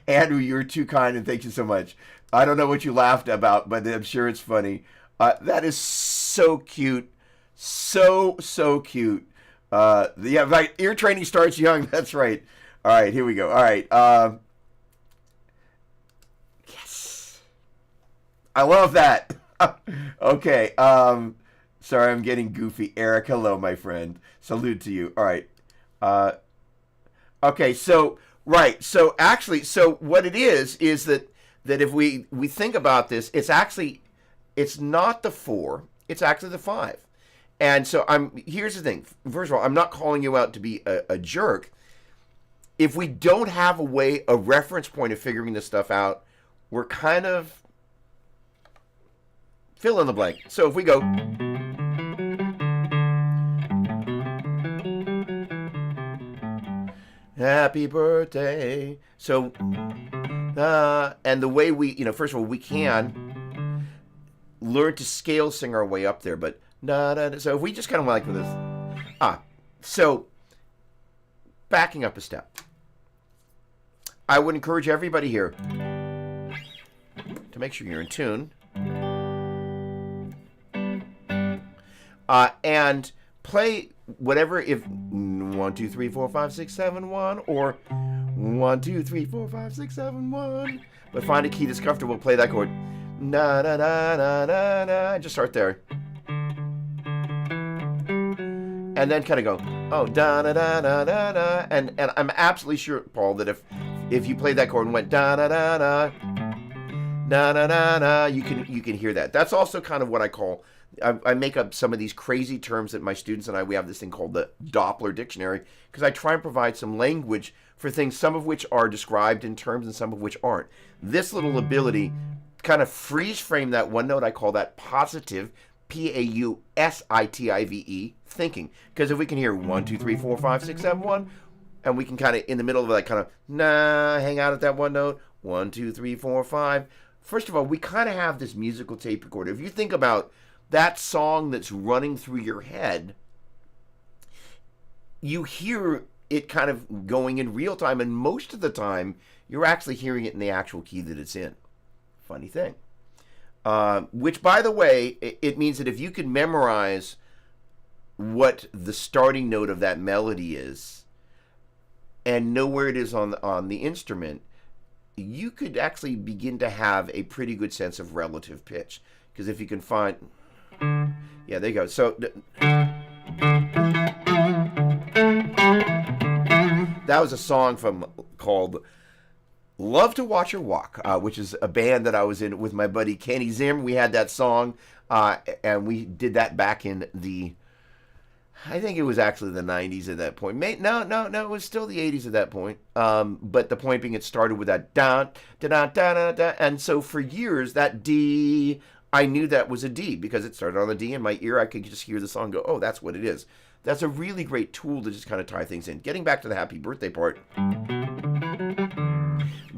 [SPEAKER 1] Andrew, you're too kind, and thank you so much. I don't know what you laughed about, but I'm sure it's funny. That is so cute. So cute. Yeah, right. Ear training starts young. That's right. All right, here we go. All right. Yes. I love that. Okay. Sorry, I'm getting goofy. Eric, hello, my friend. Salute to you. All right. Okay, so, right. So, actually, what it is that if we think about this, it's not the 4. It's actually the 5. And so here's the thing. First of all, I'm not calling you out to be a jerk. If we don't have a reference point of figuring this stuff out, we're kind of fill in the blank. So if we go, happy birthday. So, and the way we, first of all, we can learn to scale sing our way up there, but so if we just kind of like this, so backing up a step, I would encourage everybody here to make sure you're in tune, and play whatever, if 1, 2, 3, 4, 5, 6, 7, 1, or 1, 2, 3, 4, 5, 6, 7, 1, but find a key that's comfortable, play that chord, na na na na na na, just start there. And then kind of go, da da da da da da, and I'm absolutely sure, Paul, that if you played that chord and went da da da da da da da da, you can hear that. That's also kind of what I call, I make up some of these crazy terms that my students and we have this thing called the Doppler dictionary, because I try and provide some language for things, some of which are described in terms and some of which aren't. This little ability kind of freeze frame that one note, I call that positive, P-A-U-S-I-T-I-V-E, thinking. Because if we can hear 1, 2, 3, 4, 5, 6, 7, 1, and we can kind of, in the middle of that kind of, hang out at that one note, 1, 2, 3, 4, 5. First of all, we kind of have this musical tape recorder. If you think about that song that's running through your head, you hear it kind of going in real time, and most of the time you're actually hearing it in the actual key that it's in. Funny thing. Which, by the way, it means that if you can memorize what the starting note of that melody is and know where it is on the instrument, you could actually begin to have a pretty good sense of relative pitch. Because if you can find... Yeah, there you go. So... That was a song called Love to Watch Her Walk, which is a band that I was in with my buddy Kenny Zim. We had that song, and we did that back in I think it was actually the 90s at that point. No, it was still the 80s at that point. But the point being, it started with that da da da da da, and so for years that D, I knew that was a D because it started on the D. In my ear, I could just hear the song and go, oh, that's what it is. That's a really great tool to just kind of tie things in. Getting back to the happy birthday part,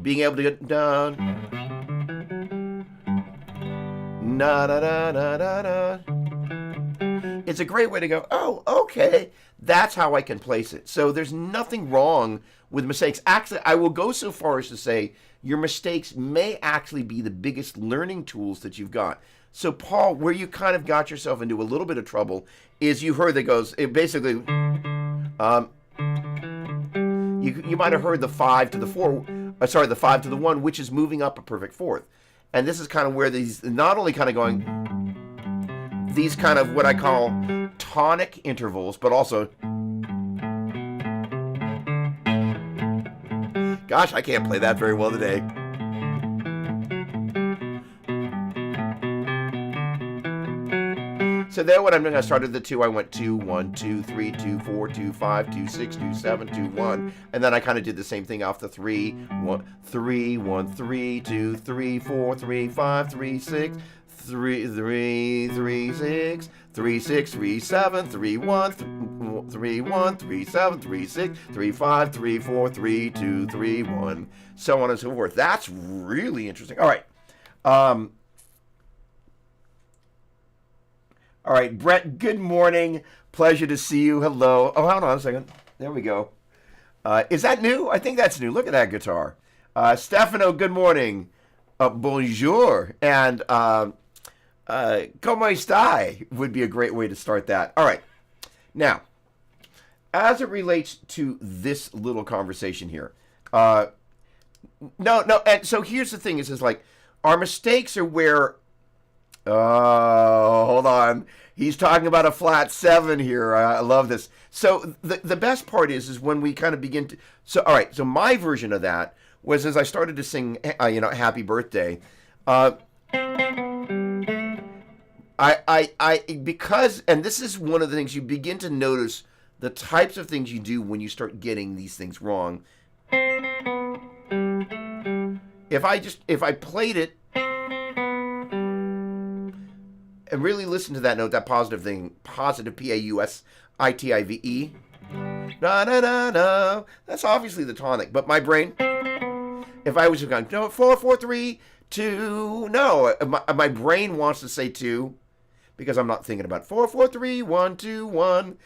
[SPEAKER 1] being able to get down, na da da da da da. It's a great way to go, oh, okay, that's how I can place it. So there's nothing wrong with mistakes. Actually, I will go so far as to say your mistakes may actually be the biggest learning tools that you've got. So, Paul, where you kind of got yourself into a little bit of trouble is you heard that goes, it basically, you might have heard the 5 to the 4, the 5 to the 1, which is moving up a perfect fourth. And this is kind of where these, not only kind of going, these kind of what I call tonic intervals, but also, gosh, I can't play that very well today. So then when I'm doing, I started the 2, I went 2, 1, 2, 3, 2, 4, 2, 5, 2, 6, 2, 7, 2, 1. And then I kind of did the same thing off the 3, 1, 3, 1, 3, 2, 3, 4, 3, 5, 3, 6, 3, 3, 3, 6, 3, 6, 3, 7, 3, 1, 3, 1, 3, 7, 3, 6, 3, 5, 3, 4, 3, 2, 3, 1, so on and so forth. That's really interesting. All right. All right, Brett, good morning. Pleasure to see you. Hello. Oh, hold on a second. There we go. Is that new? I think that's new. Look at that guitar. Stefano, good morning. Bonjour. And como estai would be a great way to start that. All right. Now, as it relates to this little conversation here, and so here's the thing, is like, our mistakes are where... Oh, hold on. He's talking about a flat 7 here. I love this. So the best part is when we kind of begin to... So, all right. So my version of that was as I started to sing, Happy Birthday. Because, and this is one of the things you begin to notice, the types of things you do when you start getting these things wrong. If I played it, and really listen to that note, that positive thing, positive P-A-U-S-I-T-I-V-E. Da-da-da-da. That's obviously the tonic. But my brain, if I was just going, no, 4, 4, 3, 2, no. My brain wants to say 2 because I'm not thinking about 4, 4, 3, 1, 2, 1.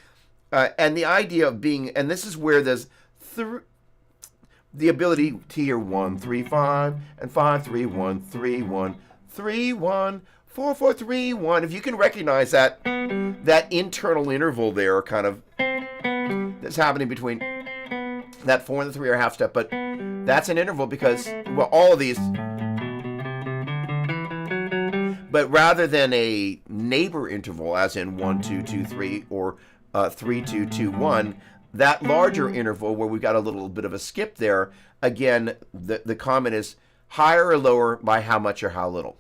[SPEAKER 1] And the idea of being, and this is where there's the ability to hear 1, 3, 5, and 5, 3, 1, 3, 1, 3, 1, 4, 4, 3, 1. If you can recognize that internal interval there, kind of, that's happening between that 4 and the 3 are half step, but that's an interval because, well, all of these, but rather than a neighbor interval, as in 1, 2, 2, 3, or 3, 2, 2, 1, that larger interval where we've got a little bit of a skip there, again, the comment is higher or lower by how much or how little.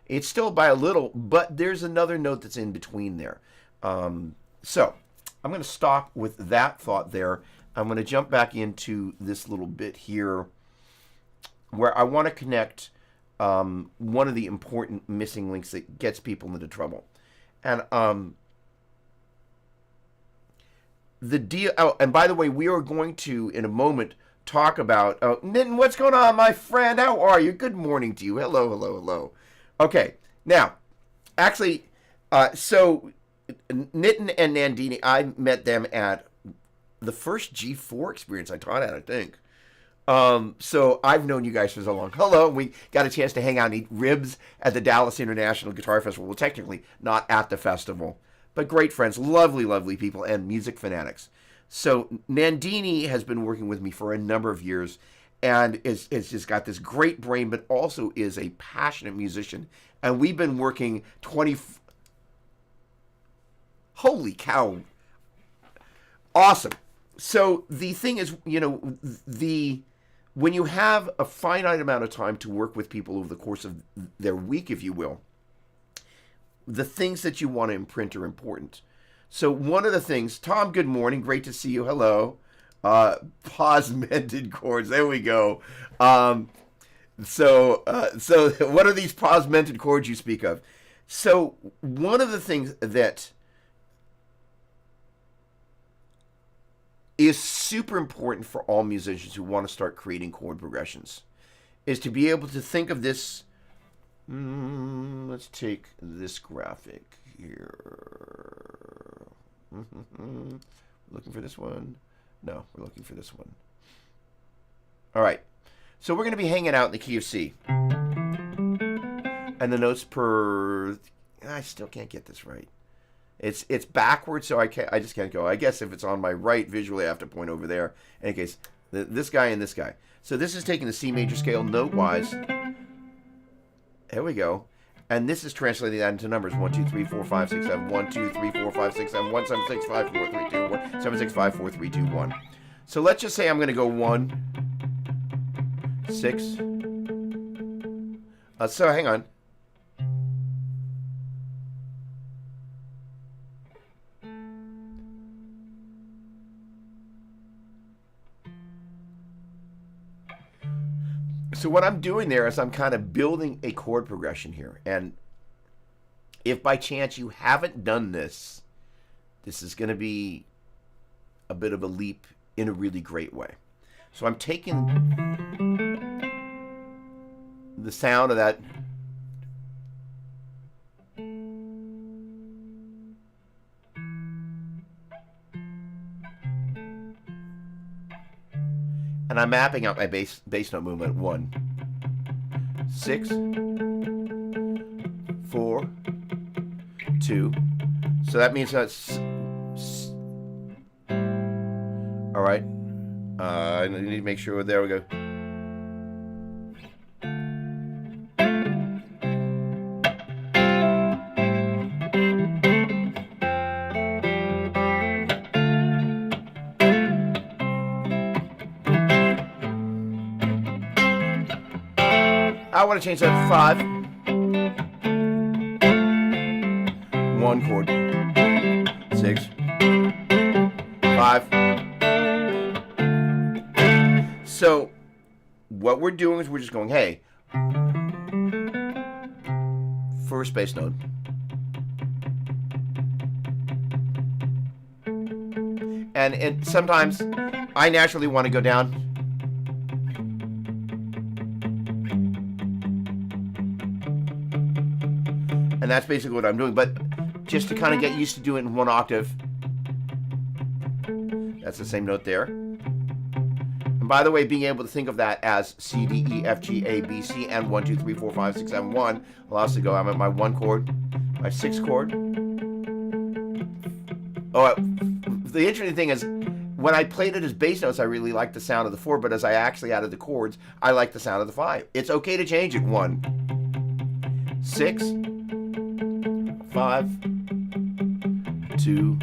[SPEAKER 1] It's still by a little, but there's another note that's in between there. So I'm going to stop with that thought there. I'm going to jump back into this little bit here where I want to connect one of the important missing links that gets people into trouble. And the deal. Oh, and by the way, we are going to, in a moment, talk about... Oh, Nitin, what's going on, my friend? How are you? Good morning to you. Hello, hello, hello. Okay, now, actually, so Nitin and Nandini, I met them at the first G4 experience I taught at, I think. So I've known you guys for so long. Hello, we got a chance to hang out and eat ribs at the Dallas International Guitar Festival. Well, technically not at the festival, but great friends, lovely, lovely people, and music fanatics. So Nandini has been working with me for a number of years, and is just got this great brain, but also is a passionate musician. And we've been working holy cow, awesome. So the thing is, when you have a finite amount of time to work with people over the course of their week, if you will, the things that you want to imprint are important. So one of the things, Tom, good morning. Great to see you. Hello. Pause mended chords. There we go. So what are these pause mended chords you speak of? So one of the things that is super important for all musicians who want to start creating chord progressions is to be able to think of this. Let's take this graphic here. Looking for this one? No, we're looking for this one. All right. So we're going to be hanging out in the key of C. And the notes per... I still can't get this right. It's backwards, so I just can't go. I guess if it's on my right, visually I have to point over there. In any case, this guy and this guy. So this is taking the C major scale note-wise. There we go. And this is translating that into numbers. 1, 2, 3, 4, 5, 6, 7. 1, 2, 3, 4, 5, 6, 7. 1, 7, 6, 5, 4, 3, 2, 1. 7, 6, 5, 4, 3, 2, 1. So let's just say I'm going to go 1, 6. So hang on. So what I'm doing there is I'm kind of building a chord progression here. And if by chance you haven't done this, this is going to be a bit of a leap in a really great way. So I'm taking the sound of that. And I'm mapping out my bass note movement. 1, 6, 4, 2. So that means that's... All right. I need to make sure. There we go. I want to change that to 5. 1 chord. 6. 5. So what we're doing is we're just going, hey, first bass note. And sometimes I naturally want to go down. And that's basically what I'm doing. But just to kind of get used to doing it in 1 octave. That's the same note there. And by the way, being able to think of that as C, D, E, F, G, A, B, C, and 1, 2, 3, 4, 5, 6, 7, 1 allows us to go, I'm at my 1 chord, my 6 chord. Oh, the interesting thing is, when I played it as bass notes, I really liked the sound of the 4, but as I actually added the chords, I like the sound of the 5. It's okay to change it. 1, 6, 5, 2,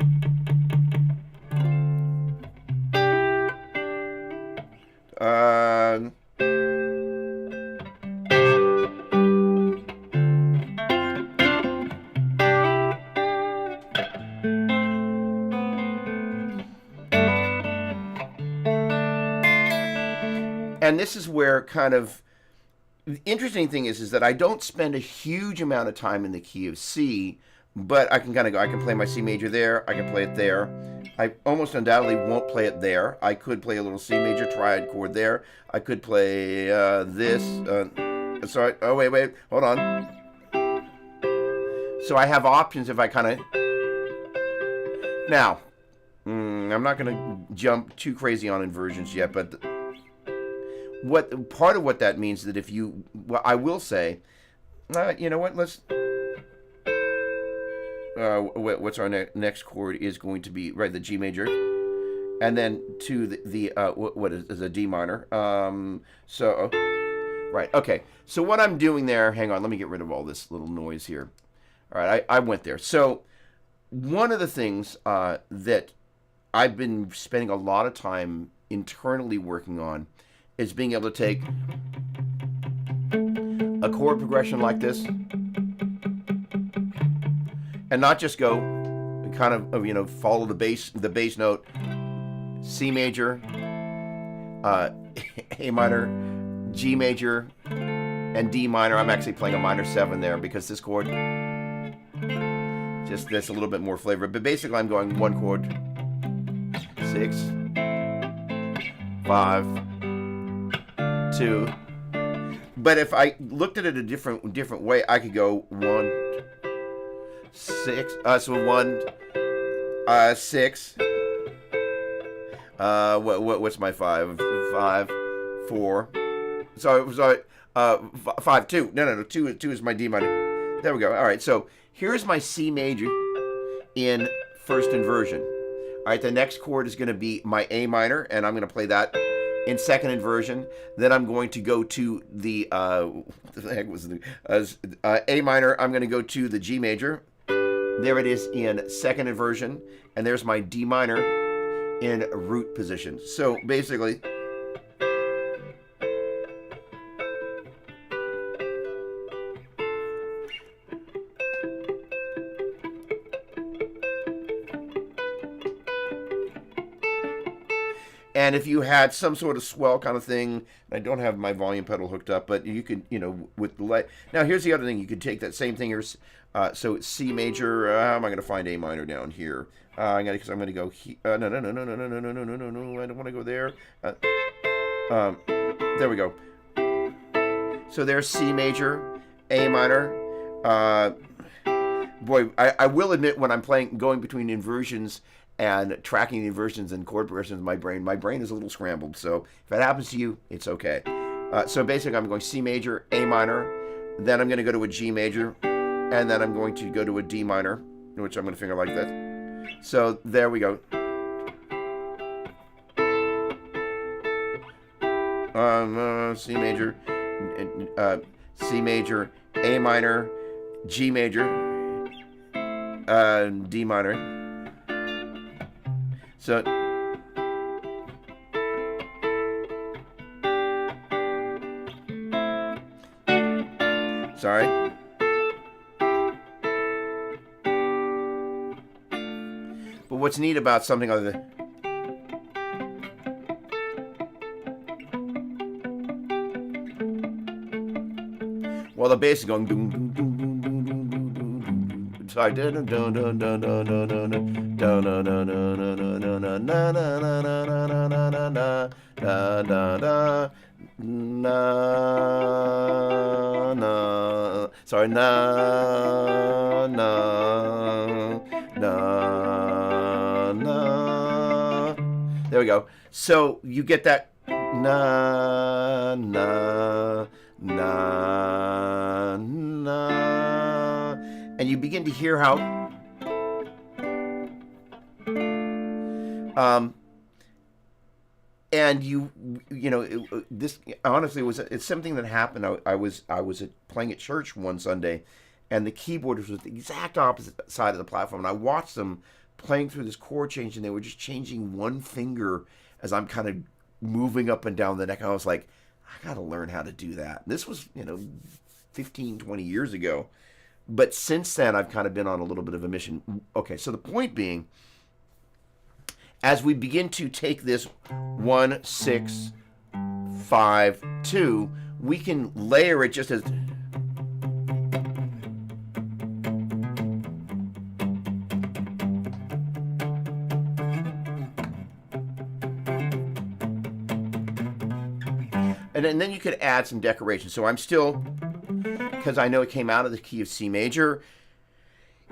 [SPEAKER 1] and this is where kind of the interesting thing is that I don't spend a huge amount of time in the key of C, but I can kind of go, I can play my C major there, I can play it there. I almost undoubtedly won't play it there. I could play a little C major triad chord there. I could play this. Sorry, oh wait, hold on. So I have options if I kind of... Now, I'm not going to jump too crazy on inversions yet, but what part of what that means that if you, well, I will say, you know what? Let's. What's our next chord is going to be right the G major, and then to the what is a D minor. So right, okay. So what I'm doing there, hang on, let me get rid of all this little noise here. All right, I went there. So one of the things that I've been spending a lot of time internally working on is being able to take a chord progression like this and not just go kind of, you know, follow the bass note, C major, A minor, G major, and D minor. I'm actually playing a minor 7 there because this chord just gets a little bit more flavor. But basically I'm going one chord, 6, 5, 2. But if I looked at it a different way, I could go 1, 6. So 1, 6. What's my 5? 5, 4. Sorry. 5, 2. No. 2 is my D minor. There we go. All right. So here's my C major in first inversion. All right. The next chord is going to be my A minor, and I'm going to play that in second inversion. Then I'm going to go to the what the heck was the A minor. I'm going to go to the G major. There it is in second inversion, and there's my D minor in root position. So basically, and if you had some sort of swell kind of thing, I don't have my volume pedal hooked up, but you could, you know, with the light. Now here's the other thing: you could take that same thing here. So it's C major. How am I going to find A minor down here? I'm going to go. No. I don't want to go there. There we go. So there's C major, A minor. Boy, I will admit when I'm going between inversions and tracking the inversions and chord progressions, my brain is a little scrambled. So if that happens to you, it's okay. So basically, I'm going C major, A minor. Then I'm going to go to a G major. And then I'm going to go to a D minor, which I'm going to finger like that. So there we go. C major, A minor, G major, D minor. So sorry. But what's neat about something other than well, the bass is going doom doom doom doom doom doom doom doom. Sorry, dun dun dun dun dun dun dun dun dun dun dun dun dun dun. Sorry, na na na na. There we go. So you get that na na na na, and you begin to hear how and you know this honestly it's something that happened. I was playing at church one Sunday, and the keyboarders was the exact opposite side of the platform, and I watched them playing through this chord change, and they were just changing one finger as I'm kind of moving up and down the neck. I was like, I got to learn how to do that. And this was, 15, 20 years ago. But since then, I've kind of been on a little bit of a mission. Okay, so the point being, as we begin to take this 1, 6, 5, 2, we can layer it just as... And then you could add some decoration. So I'm still, because I know it came out of the key of C major,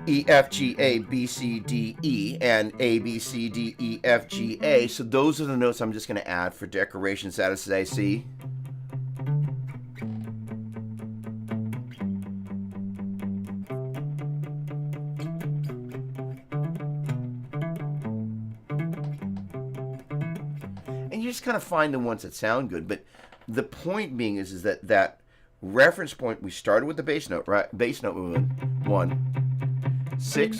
[SPEAKER 1] E, F, G, A, B, C, D, E, and A, B, C, D, E, F, G, A. So those are the notes I'm just going to add for decoration. That is to say, C. And you just kind of find the ones that sound good. But the point being is that reference point, we started with the bass note, right? Bass note movement. 1, 6,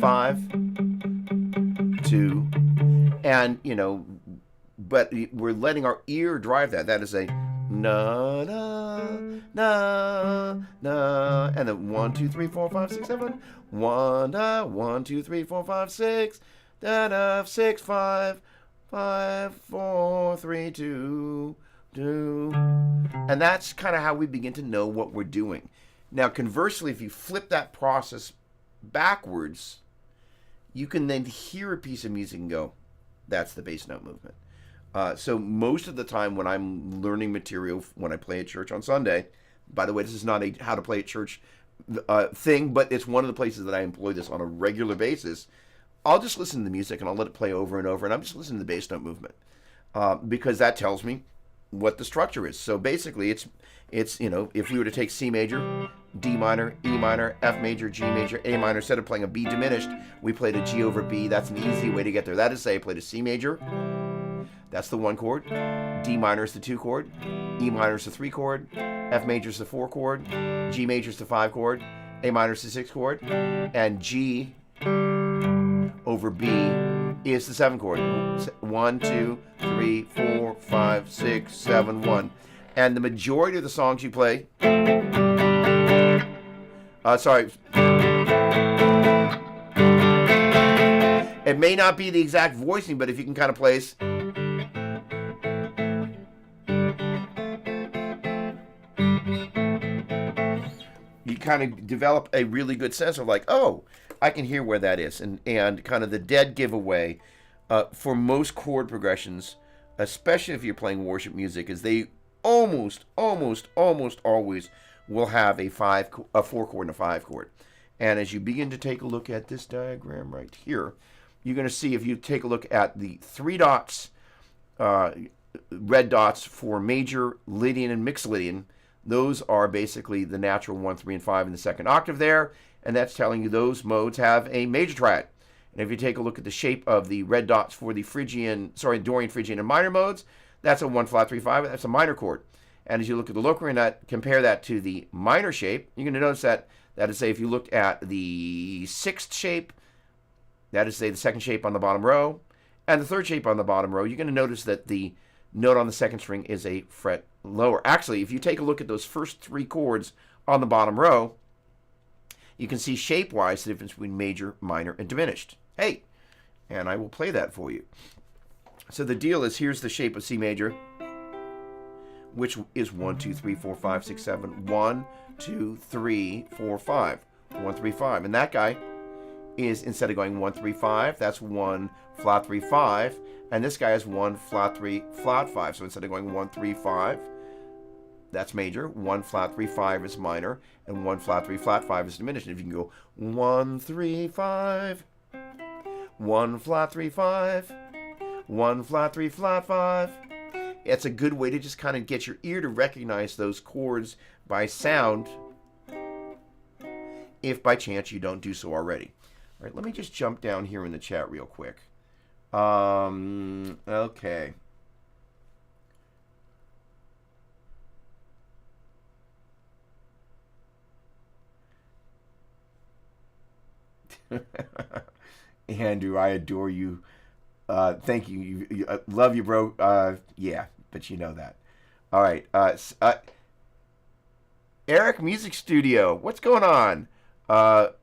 [SPEAKER 1] 5, 2, and but we're letting our ear drive that. That is a na na na na, and then 1, 2, 3, 4, 5, 6, 7. 1 da 1, 2, 3, 4, 5, 6 da da 6, 5, 5, 4, 3, 2, 2, and that's kind of how we begin to know what we're doing. Now, conversely, if you flip that process backwards, you can then hear a piece of music and go, that's the bass note movement. So most of the time when I'm learning material, when I play at church on Sunday, by the way, this is not a how to play at church thing, but it's one of the places that I employ this on a regular basis. I'll just listen to the music and I'll let it play over and over, and I'm just listening to the bass note movement because that tells me what the structure is. So basically, it's if we were to take C major, D minor, E minor, F major, G major, A minor, instead of playing a B diminished, we played a G over B. That's an easy way to get there. That is, say I played a C major. That's the 1 chord. D minor is the 2 chord. E minor is the 3 chord. F major is the 4 chord. G major is the 5 chord. A minor is the 6 chord. And G over B is the 7 chord. 1, 2, 3, 4, 5, 6, 7, 1. And the majority of the songs you play, it may not be the exact voicing, but if you can kind of place, you kind of develop a really good sense of like, oh, I can hear where that is. And kind of the dead giveaway for most chord progressions, especially if you're playing worship music, is they almost always will have a 4 chord and a 5 chord. And as you begin to take a look at this diagram right here, you're going to see, if you take a look at the 3 dots, red dots for major, Lydian, and mixed Lydian, those are basically the natural 1, 3, and 5 in the second octave there, and that's telling you those modes have a major triad. And if you take a look at the shape of the red dots for the Dorian, Phrygian, and minor modes, that's a 1 flat 3 5. That's a minor chord. And as you look at the locrian, compare that to the minor shape, you're going to notice that is, say, if you looked at the 6th shape, that is, say, the 2nd shape on the bottom row, and the 3rd shape on the bottom row, you're going to notice that the note on the 2nd string is a fret lower. Actually, if you take a look at those first 3 chords on the bottom row, you can see shape-wise the difference between major, minor, and diminished. Hey, and I will play that for you. So the deal is, here's the shape of C major, which is 1, 2, 3, 4, 5, 6, 7. 1, 2, 3, 4, 5. 1, 3, 5. And that guy is, instead of going 1, 3, 5, that's 1 flat 3, 5. And this guy is 1 flat 3, flat 5. So instead of going 1, 3, 5, that's major. 1 flat 3, 5 is minor. And 1 flat 3, flat 5 is diminished. And if you can go 1, 3, 5, 1 flat 3, 5, 1 flat 3, flat 5. It's a good way to just kind of get your ear to recognize those chords by sound, if by chance you don't do so already. All right, let me just jump down here in the chat real quick. Okay. Andrew, I adore you. Thank you. Love you, bro. Yeah, but you know that. All right. Eric Music Studio. What's going on? Oh,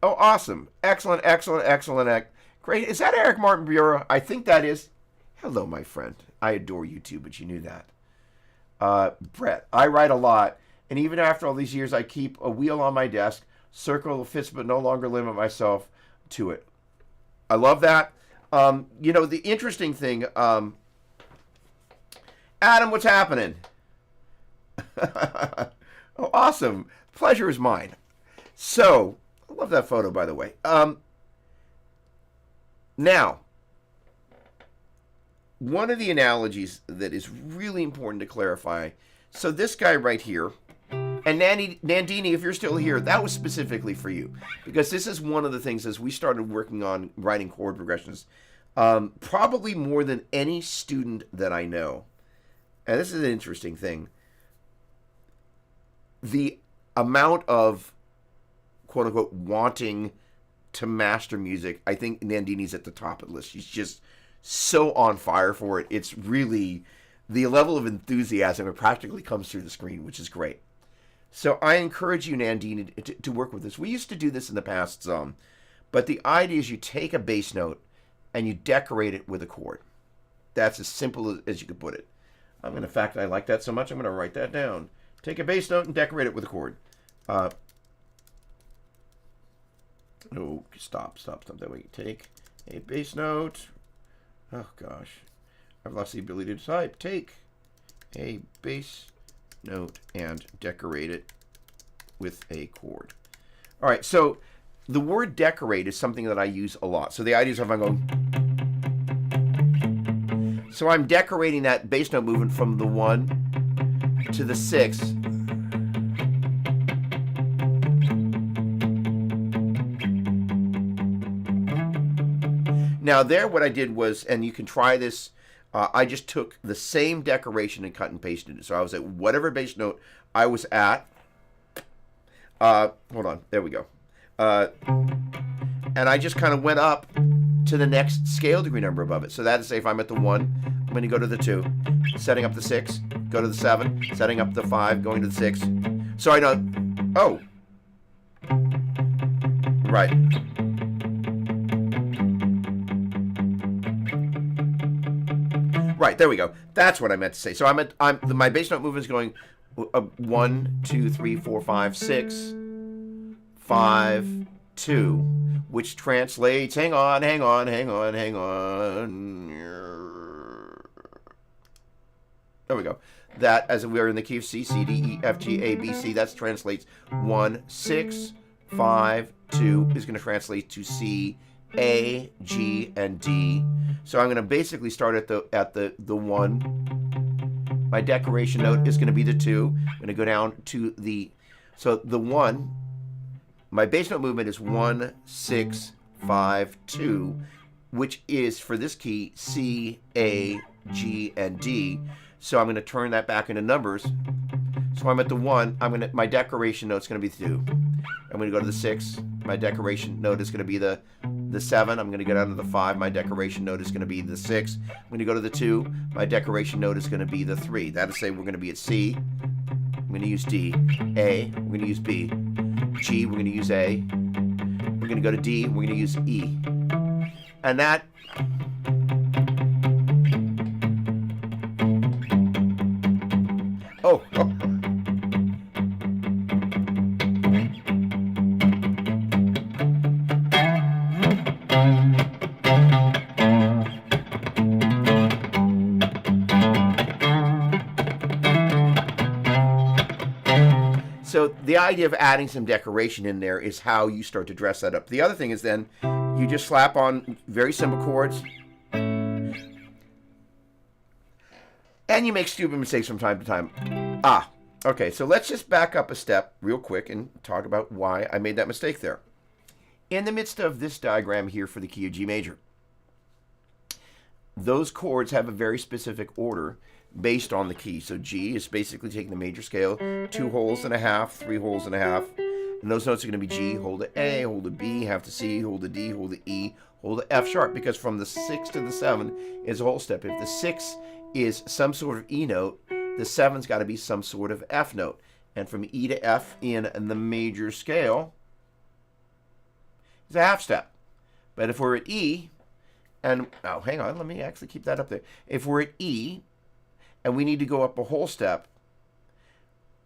[SPEAKER 1] awesome. Excellent. Great. Is that Eric Martin Bureau? I think that is. Hello, my friend. I adore you too, but you knew that. Brett, I write a lot, and even after all these years, I keep a wheel on my desk, circle of fits, but no longer limit myself to it. I love that. The interesting thing, Adam, what's happening? Oh, awesome. pleasure is mine. So, I love that photo, by the way. Now, one of the analogies that is really important to clarify. So this guy right here, and Nandini, if you're still here, that was specifically for you. Because this is one of the things as we started working on writing chord progressions, probably more than any student that I know. And this is an interesting thing. The amount of, quote unquote, wanting to master music, I think Nandini's at the top of the list. She's just so on fire for it. It's really, the level of enthusiasm, it practically comes through the screen, which is great. So I encourage you, Nandini, to work with this. We used to do this in the past some, but the idea is you take a bass note and you decorate it with a chord. That's as simple as you could put it. In fact, I like that so much, I'm going to write that down. Take a bass note and decorate it with a chord. Oh, stop. That way. Take a bass note. Oh, gosh. I've lost the ability to type. Take a bass note and decorate it with a chord. All right, so the word decorate is something that I use a lot. So the idea is if I'm going... So I'm decorating that bass note movement from the 1 to the 6. Now there what I did was, and you can try this, I just took the same decoration and cut and pasted it. So I was at whatever bass note I was at. Hold on, there we go. And I just kind of went up to the next scale degree number above it. So that is, say if I'm at the 1, I'm going to go to the 2, setting up the 6, go to the 7, setting up the 5, going to the 6. So I know, oh, right. Right, there we go. That's what I meant to say. So my bass note movement is going 1, 2, 3, 4, 5, 6, 5, 2, which translates, hang on. There we go. That, as we are in the key of C, C, D, E, F, G, A, B, C, that translates 1, 6, 5, 2 is going to translate to C, A, G, and D. So I'm going to basically start at the 1. My decoration note is going to be the 2. I'm going to go down to the 1. My bass note movement is 1, 6, 5, 2, which is for this key C, A, G, and D. So I'm going to turn that back into numbers. So I'm at the 1. My decoration note is going to be 2. I'm going to go to the 6. My decoration note is going to be the 7. I'm going to go down to the 5. My decoration note is going to be the 6. I'm going to go to the 2. My decoration note is going to be the 3. That is to say we're going to be at C. I'm going to use D. A. We're going to use B. G. We're going to use A. We're going to go to D. We're going to use E. And that... Oh. So the idea of adding some decoration in there is how you start to dress that up. The other thing is then you just slap on very simple chords. And you make stupid mistakes from time to time. Okay, so let's just back up a step real quick and talk about why I made that mistake there. In the midst of this diagram here for the key of G major, those chords have a very specific order based on the key. So G is basically taking the major scale, 2 holes and a half, 3 holes and a half. And those notes are going to be G, hold the A, hold the B, half the C, hold the D, hold the E, hold the F sharp, because from the 6 to the 7 is a whole step. If the 6 is some sort of E note, the 7's got to be some sort of F note. And from E to F in the major scale is a half step. But if we're at E, and, oh, hang on, let me actually keep that up there. If we're at E, and we need to go up a whole step,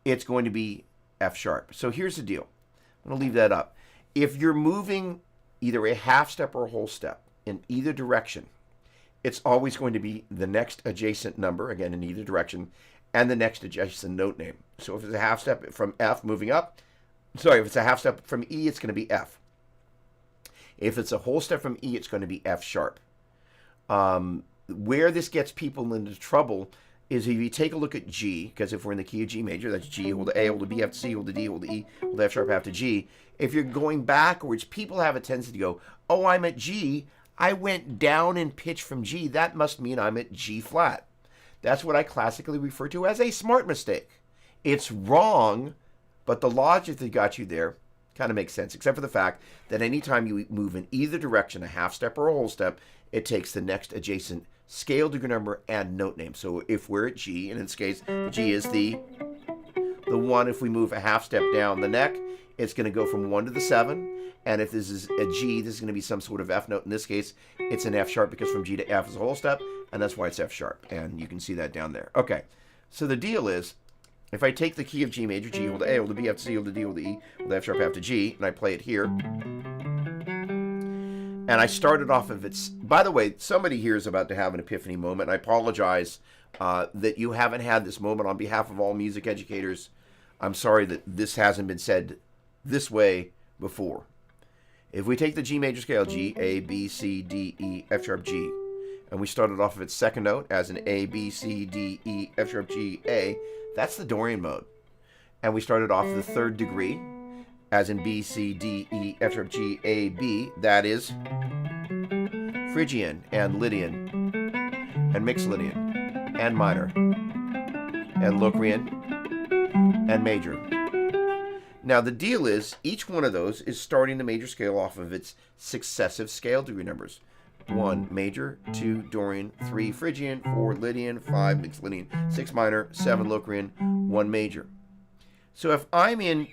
[SPEAKER 1] it's going to be F sharp. So here's the deal. I'm going to leave that up. If you're moving either a half step or a whole step in either direction, it's always going to be the next adjacent number, again, in either direction, and the next adjacent note name. So if it's a half step from F moving up, Sorry, if it's a half step from E, it's going to be F. If it's a whole step from E, it's going to be F sharp. Where this gets people into trouble is if you take a look at G, because if we're in the key of G major, that's G, hold to A, hold to B, F to C, hold to D, hold to E, hold to F sharp, F to G. If you're going backwards, people have a tendency to go, oh, I'm at G. I went down in pitch from G. That must mean I'm at G flat. That's what I classically refer to as a smart mistake. It's wrong, but the logic that got you there kind of makes sense, except for the fact that anytime you move in either direction, a half step or a whole step, it takes the next adjacent scale degree number and note name. So if we're at G, and in this case, G is the one, if we move a half step down the neck, it's going to go from 1 to the 7. And if this is a G, this is going to be some sort of F note. In this case, it's an F sharp because from G to F is a whole step, and that's why it's F sharp. And you can see that down there. Okay, so the deal is, if I take the key of G major, G, hold to A, hold to B, F to C, hold to D, hold to E, hold to F sharp, F to G, and I play it here, and I started off of its... By the way, somebody here is about to have an epiphany moment. I apologize that you haven't had this moment. On behalf of all music educators, I'm sorry that this hasn't been said this way before. If we take the G major scale, G, A, B, C, D, E, F sharp, G, and we started off of its second note as an A, B, C, D, E, F sharp, G, A, that's the Dorian mode. And we started off the third degree as in B, C, D, E, F sharp, G, A, B. That is Phrygian and Lydian and mixed Lydian and minor and Locrian and major. Now the deal is, each one of those is starting the major scale off of its successive scale degree numbers. 1 major, 2 Dorian, 3 Phrygian, 4 Lydian, 5 mixed Lydian, 6 minor, 7 Locrian, 1 major. So if I'm in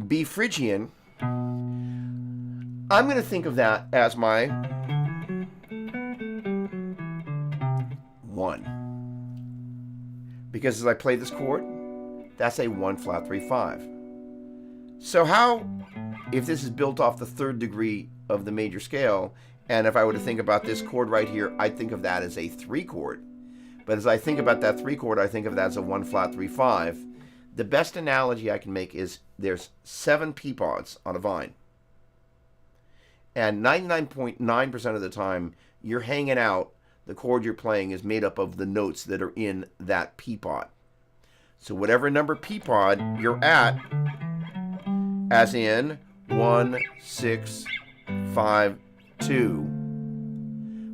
[SPEAKER 1] B Phrygian, I'm going to think of that as my 1. Because as I play this chord, that's a 1 flat 3 5. So how, if this is built off the third degree of the major scale, and if I were to think about this chord right here, I'd think of that as a 3 chord. But as I think about that 3 chord, I think of that as a 1 flat 3 5. The best analogy I can make is there's 7 pea pods on a vine. And 99.9% of the time, you're hanging out, the chord you're playing is made up of the notes that are in that pea pod. So whatever number pea pod you're at, as in 1, 6, 5, 2.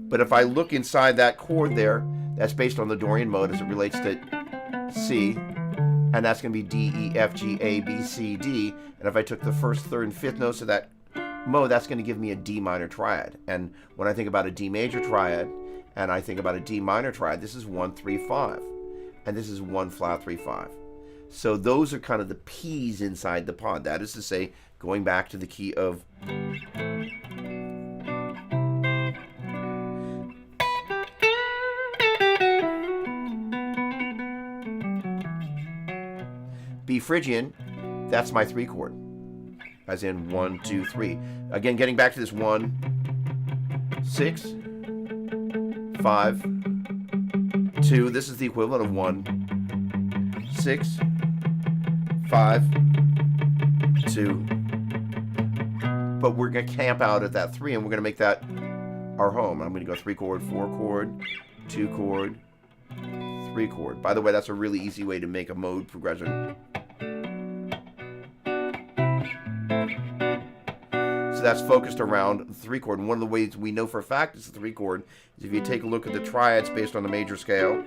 [SPEAKER 1] But if I look inside that chord there, that's based on the Dorian mode as it relates to C, and that's going to be D, E, F, G, A, B, C, D. And if I took the first, third, and fifth notes of that mode, that's going to give me a D minor triad. And when I think about a D major triad, and I think about a D minor triad, this is 1, 3, 5. And this is 1 flat 3, 5. So those are kind of the P's inside the pod. That is to say, going back to the key of B Phrygian, that's my 3 chord, as in 1, 2, 3. Again, getting back to this 1, 6, 5, 2. This is the equivalent of 1, 6, 5, 2. But we're going to camp out at that 3, and we're going to make that our home. I'm going to go 3 chord, 4 chord, 2 chord, 3 chord. By the way, that's a really easy way to make a mode progression. So that's focused around the 3 chord. And one of the ways we know for a fact it's the 3 chord is if you take a look at the triads based on the major scale,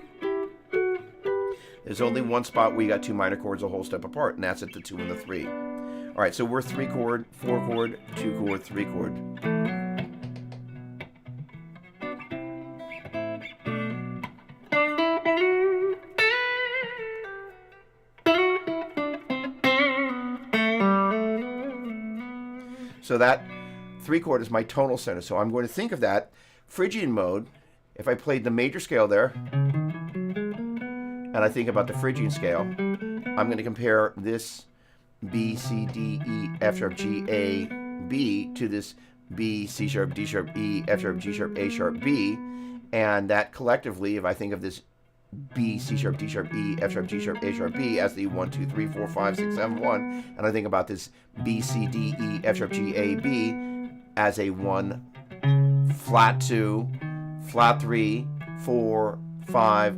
[SPEAKER 1] there's only one spot where you got 2 minor chords a whole step apart, and that's at the 2 and the 3. All right, so we're 3 chord, 4 chord, 2 chord, 3 chord. So that 3 chord is my tonal center. So I'm going to think of that Phrygian mode. If I played the major scale there, and I think about the Phrygian scale, I'm going to compare this B, C, D, E, F sharp, G, A, B to this B, C sharp, D sharp, E, F sharp, G sharp, A sharp, B. And that collectively, if I think of this B, C sharp, D sharp, E, F sharp, G sharp, A sharp, B as the 1, 2, 3, 4, 5, 6, 7, 1, and I think about this B, C, D, E, F sharp, G, A, B as a 1, flat 2, flat 3, 4, 5,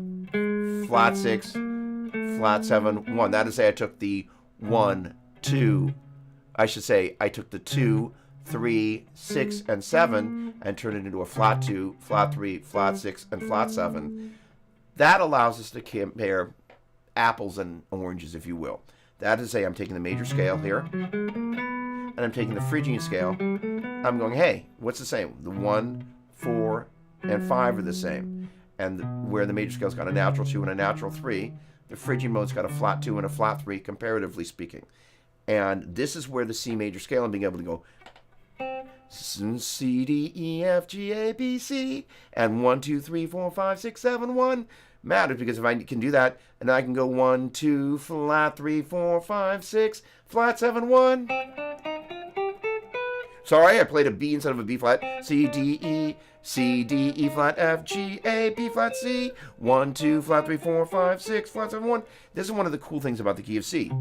[SPEAKER 1] flat 6, flat 7, 1. That is, say I took the 1, 2, I should say I took the 2, 3, 6, and 7 and turned it into a flat 2, flat 3, flat 6, and flat 7. That allows us to compare apples and oranges, if you will. That is to say, I'm taking the major scale here, and I'm taking the Phrygian scale. I'm going, hey, what's the same? The 1, 4, and 5 are the same. And where the major scale's got a natural 2 and a natural 3, the Phrygian mode's got a flat 2 and a flat 3, comparatively speaking. And this is where the C major scale and being able to go C, D, E, F, G, A, B, C, and 1, 2, 3, 4, 5, 6, 7, 1 matters, because if I can do that, and I can go 1, 2, flat 3, 4, 5, 6, flat 7, 1. Sorry, I played a B instead of a B flat. C, D, E, C, D, E flat, F, G, A, B flat, C. 1, 2, flat 3, 4, 5, 6, flat 7, 1. This is one of the cool things about the key of C.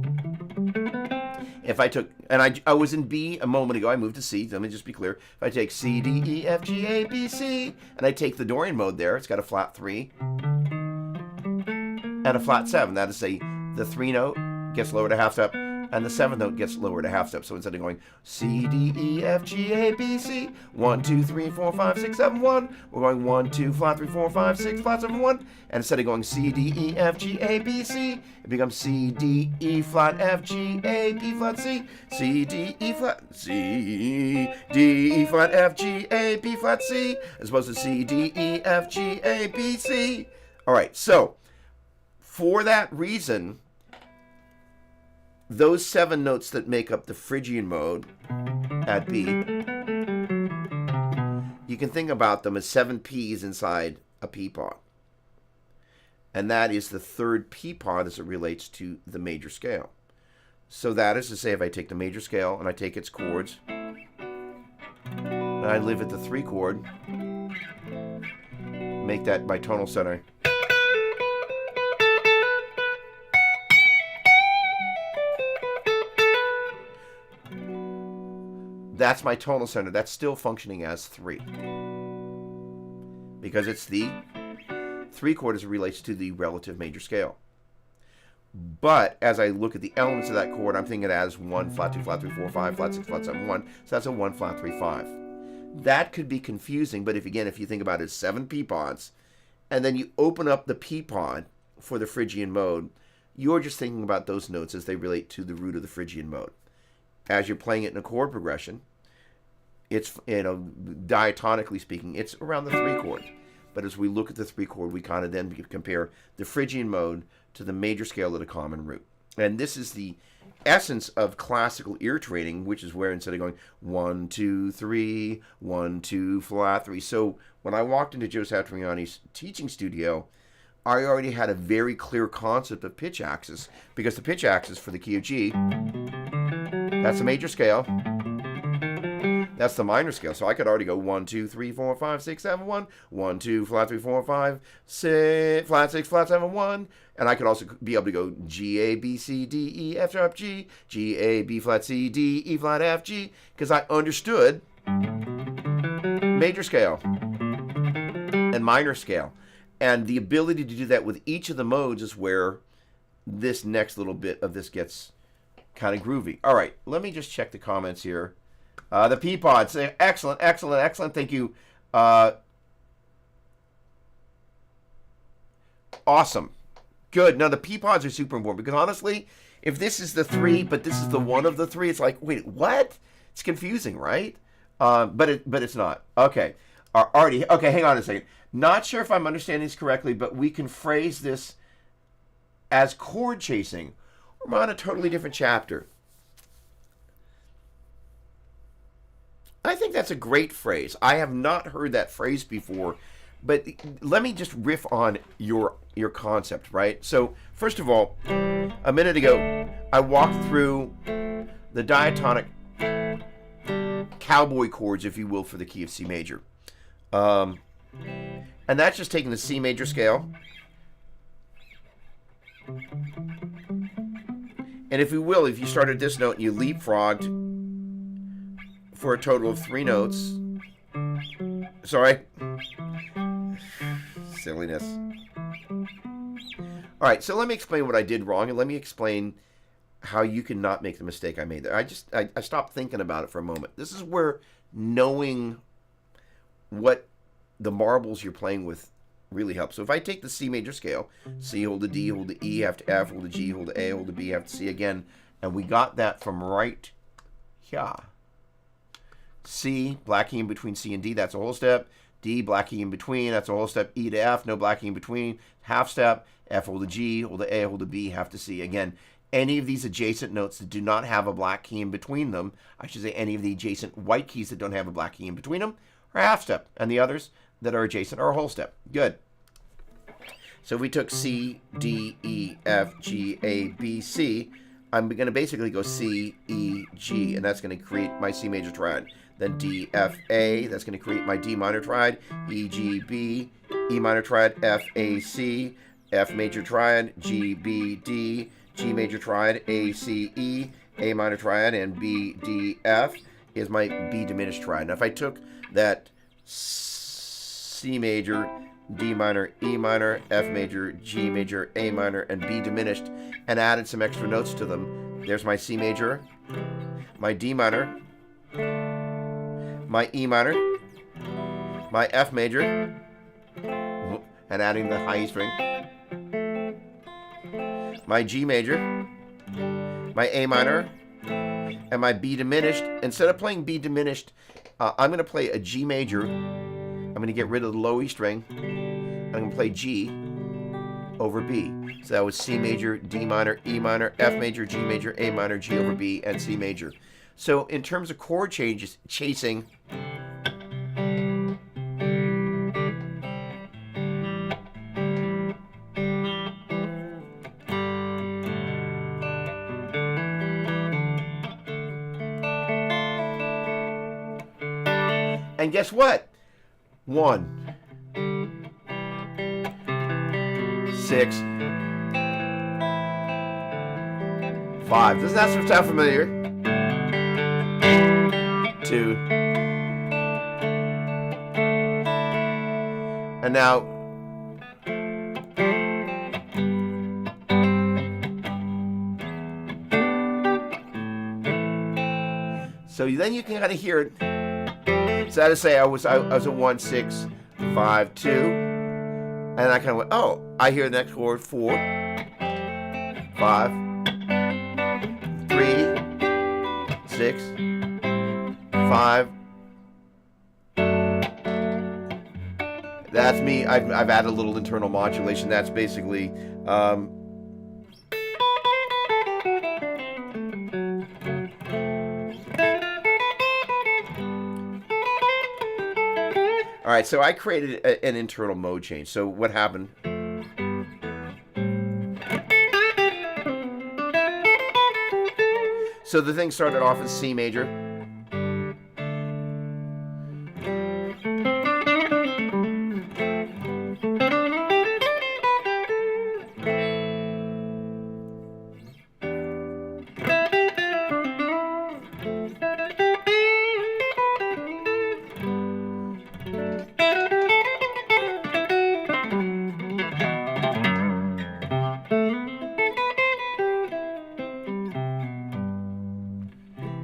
[SPEAKER 1] If I took, and I was in B a moment ago, I moved to C. Let me just be clear. If I take C, D, E, F, G, A, B, C, and I take the Dorian mode there, it's got a flat 3 and a flat 7. That is, say, the 3 note gets lowered a half step, and the 7th note gets lowered a half step. So instead of going C, D, E, F, G, A, B, C, 1, 2, 3, 4, 5, 6, 7, 1, we're going 1, 2, flat 3, 4, 5, 6, flat 7, 1. And instead of going C, D, E, F, G, A, B, C, it becomes C, D, E, flat, F, G, A, B, flat, C, C, D, E, flat, C, D, E, flat, F, G, A, B, flat, C, as opposed to C, D, E, F, G, A, B, C. All right, so for that reason, those 7 notes that make up the Phrygian mode at B, you can think about them as 7 P's inside a P pod. And that is the 3rd P pod as it relates to the major scale. So that is to say, if I take the major scale and I take its chords, and I live at the 3 chord, make that my tonal center. That's my tonal center. That's still functioning as 3. Because it's the 3 chord as it relates to the relative major scale. But as I look at the elements of that chord, I'm thinking it as 1, flat 2, flat 3, 4, 5, flat 6, flat 7, 1. So that's a 1, flat 3, 5. That could be confusing, but if you think about it as 7 P pods, and then you open up the P pod for the Phrygian mode, you're just thinking about those notes as they relate to the root of the Phrygian mode. As you're playing it in a chord progression, it's, diatonically speaking, it's around the 3 chord. But as we look at the 3 chord, we kind of then compare the Phrygian mode to the major scale at a common root. And this is the essence of classical ear training, which is where instead of going 1, 2, 3, 1, 2, flat 3. So when I walked into Joe Satriani's teaching studio, I already had a very clear concept of pitch axis, because the pitch axis for the key of G, that's the major scale. That's the minor scale. So I could already go 1, 2, 3, 4, 5, 6, 7, 1. 1, 2, flat 3, 4, 5, 6, flat 6, flat 7, 1. And I could also be able to go G, A, B, C, D, E, F sharp, G. G, A, B flat, C, D, E flat, F, G. Because I understood major scale and minor scale. And the ability to do that with each of the modes is where this next little bit of this gets kind of groovy. All right, let me just check the comments here. The P pods, excellent, excellent, excellent. Thank you. Awesome. Good. Now, the P pods are super important because honestly, if this is the 3, but this is the 1 of the 3, it's like, wait, what? It's confusing, right? But it's not. Okay. Alrighty. Okay, hang on a second. Not sure if I'm understanding this correctly, but we can phrase this as chord chasing. We're on a totally different chapter. I think that's a great phrase. I have not heard that phrase before, but let me just riff on your concept, right? So, first of all, a minute ago, I walked through the diatonic cowboy chords, if you will, for the key of C major. And that's just taking the C major scale. And if you will, if you start at this note and you leapfrogged for a total of 3 notes. Sorry. Silliness. All right, so let me explain what I did wrong, and let me explain how you can not make the mistake I made there. I stopped thinking about it for a moment. This is where knowing what the marbles you're playing with really helps. So if I take the C major scale, C, hold the D, hold the E, have to F, hold the G, hold the A, hold the B, have to C again, and we got that from right here. C, black key in between C and D, that's a whole step. D, black key in between, that's a whole step. E to F, no black key in between, half step. F, hold the G, hold the A, hold the B, half to C. Again, any of these adjacent notes that do not have a black key in between them, I should say any of the adjacent white keys that don't have a black key in between them, are half step. And the others that are adjacent are a whole step. Good. So if we took C, D, E, F, G, A, B, C, I'm going to basically go C, E, G, and that's going to create my C major triad. Then D, F, A, that's going to create my D minor triad. E, G, B, E minor triad, F, A, C, F major triad, G, B, D, G major triad, A, C, E, A minor triad, and B, D, F is my B diminished triad. Now if I took that C major, D minor, E minor, F major, G major, A minor, and B diminished, and added some extra notes to them, there's my C major, my D minor, my E minor, my F major, and adding the high E string, my G major, my A minor, and my B diminished. Instead of playing B diminished, I'm going to play a G major. I'm going to get rid of the low E string. I'm going to play G over B. So that was C major, D minor, E minor, F major, G major, A minor, G over B, and C major. So in terms of chord changes, chasing, and guess what? 1, 6, 5. Doesn't that sound familiar? 2. And now so then you can kind of hear it. So that is say I was a 1, 6, 5, 2, and I kind of went, oh, I hear the next chord 4, 5, 3, 6, 5. That's me. I've added a little internal modulation. That's basically all right, so I created an internal mode change. So what happened? So the thing started off as C major.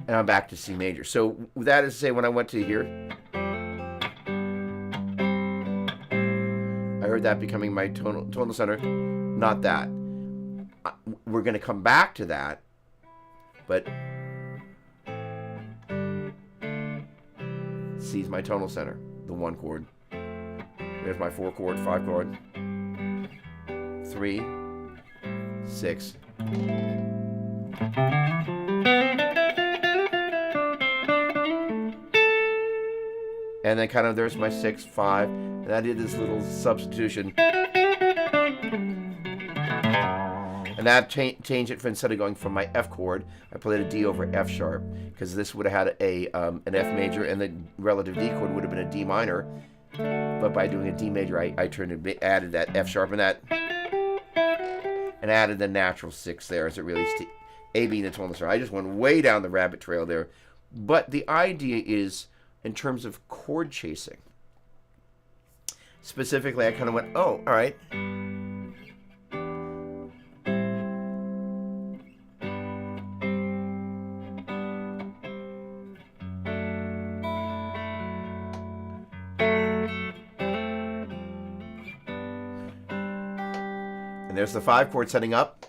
[SPEAKER 1] And I'm back to C major. So that is to say, when I went to here, I heard that becoming my tonal center. Not that. We're going to come back to that, but C is my tonal center, the 1 chord. There's my 4 chord, 5 chord, 3, 6. and then kind of there's my 6, 5, and I did this little substitution, and that changed it. For instead of going from my F chord, I played a D over F sharp, because this would have had an F major, and the relative D chord would have been a D minor. But by doing a D major, I added that F sharp and that, and added the natural 6 there as it relates to A being the tonal star. I just went way down the rabbit trail there. But the idea is, in terms of chord chasing, specifically, I kind of went, oh, all right. And there's the 5 chord setting up.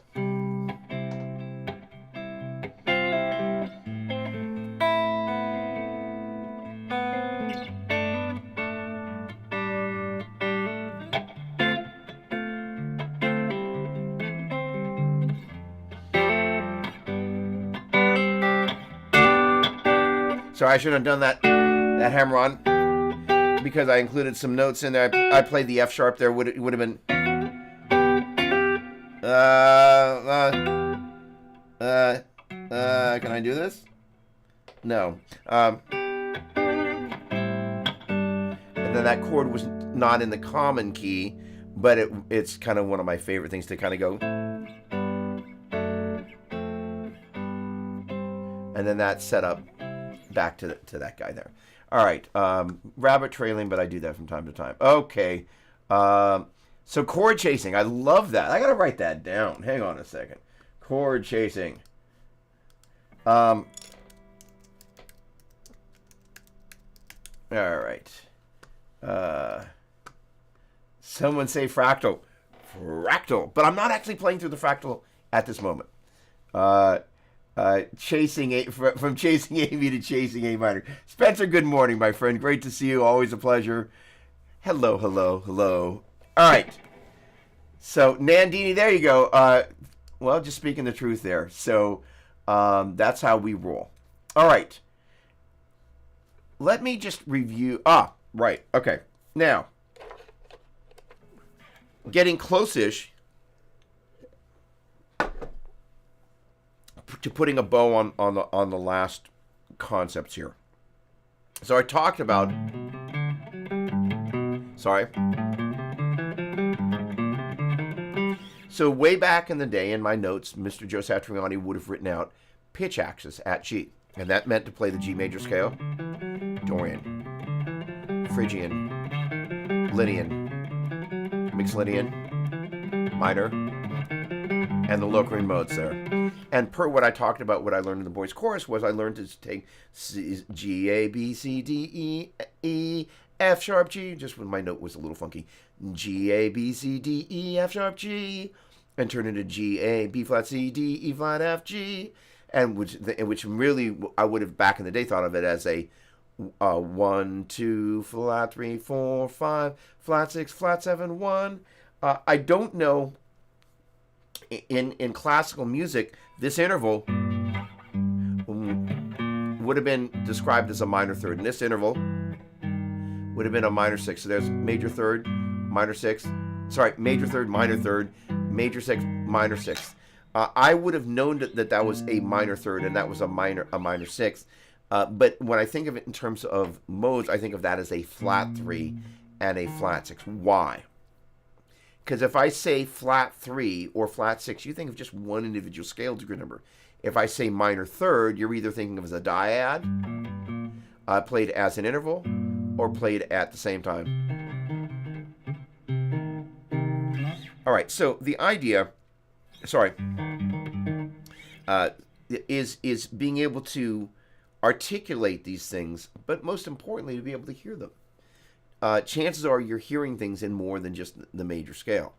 [SPEAKER 1] So I should have done that hammer on, because I included some notes in there. I played the F sharp there. Would have been can I do this? No. And then that chord was not in the common key, but it's kind of one of my favorite things to kind of go. And then that set up back to that guy there. All right. Rabbit trailing, but I do that from time to time. Okay. So chord chasing. I love that. I got to write that down. Hang on a second. Chord chasing. All right. Someone say fractal. Fractal. But I'm not actually playing through the fractal at this moment. Chasing A, from chasing A to chasing A minor. Spencer, good morning, my friend. Great to see you. Always a pleasure. Hello, hello, hello. All right. So, Nandini, there you go. Well, just speaking the truth there. So, that's how we roll. All right. Let me just review. Right. Okay. Now, getting close-ish to putting a bow on the last concepts here. So I talked about. Sorry. So way back in the day, in my notes, Mr. Joe Satriani would have written out pitch axis at G, and that meant to play the G major scale, Dorian, Phrygian, Lydian, mixed Lydian, minor, and the Locrian modes there. And per what I talked about, what I learned in the boys' chorus was I learned to take G, A, B, C, D, E, E, F sharp G, just when my note was a little funky, G, A, B, C, D, E, F sharp G, and turn into G, A, B flat, C, D, E flat, F, G, and which really I would have back in the day thought of it as a 1, 2, flat 3, 4, 5, flat 6, flat 7, 1. I don't know. In classical music, this interval would have been described as a minor third, and this interval would have been a minor 6. So there's major third, minor 6. Sorry, major third, major 6, minor 6. I would have known that was a minor third, and that was a minor 6. But when I think of it in terms of modes, I think of that as a flat 3 and a flat 6. Why? Because if I say flat 3 or flat 6, you think of just one individual scale degree number. If I say minor third, you're either thinking of as a dyad, played as an interval, or played at the same time. All right, so the idea, is being able to articulate these things, but most importantly, to be able to hear them. Chances are you're hearing things in more than just the major scale.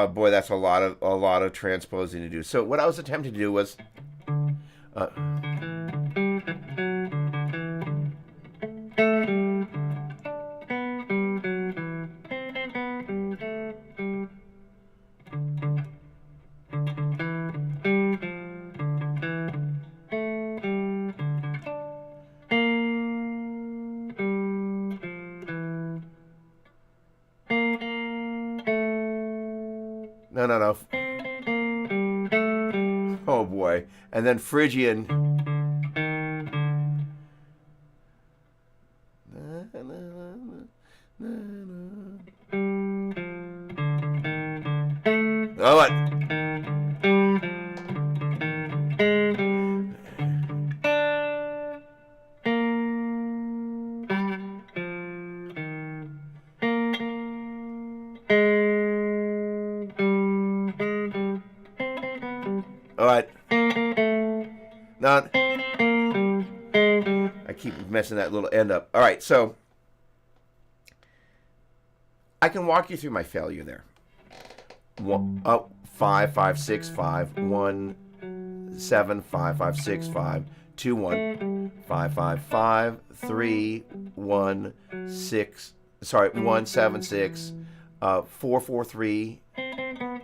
[SPEAKER 1] boy, that's a lot of transposing to do. So what I was attempting to do was, uh, no. Oh boy, and then Phrygian. Oh, what? All right. Not. I keep messing that little end up. All right, so I can walk you through my failure there. 5 5 6 5 1 7 5 5 6 5 2 1 5 5 5 3 1 6 1 7 6 4 4 3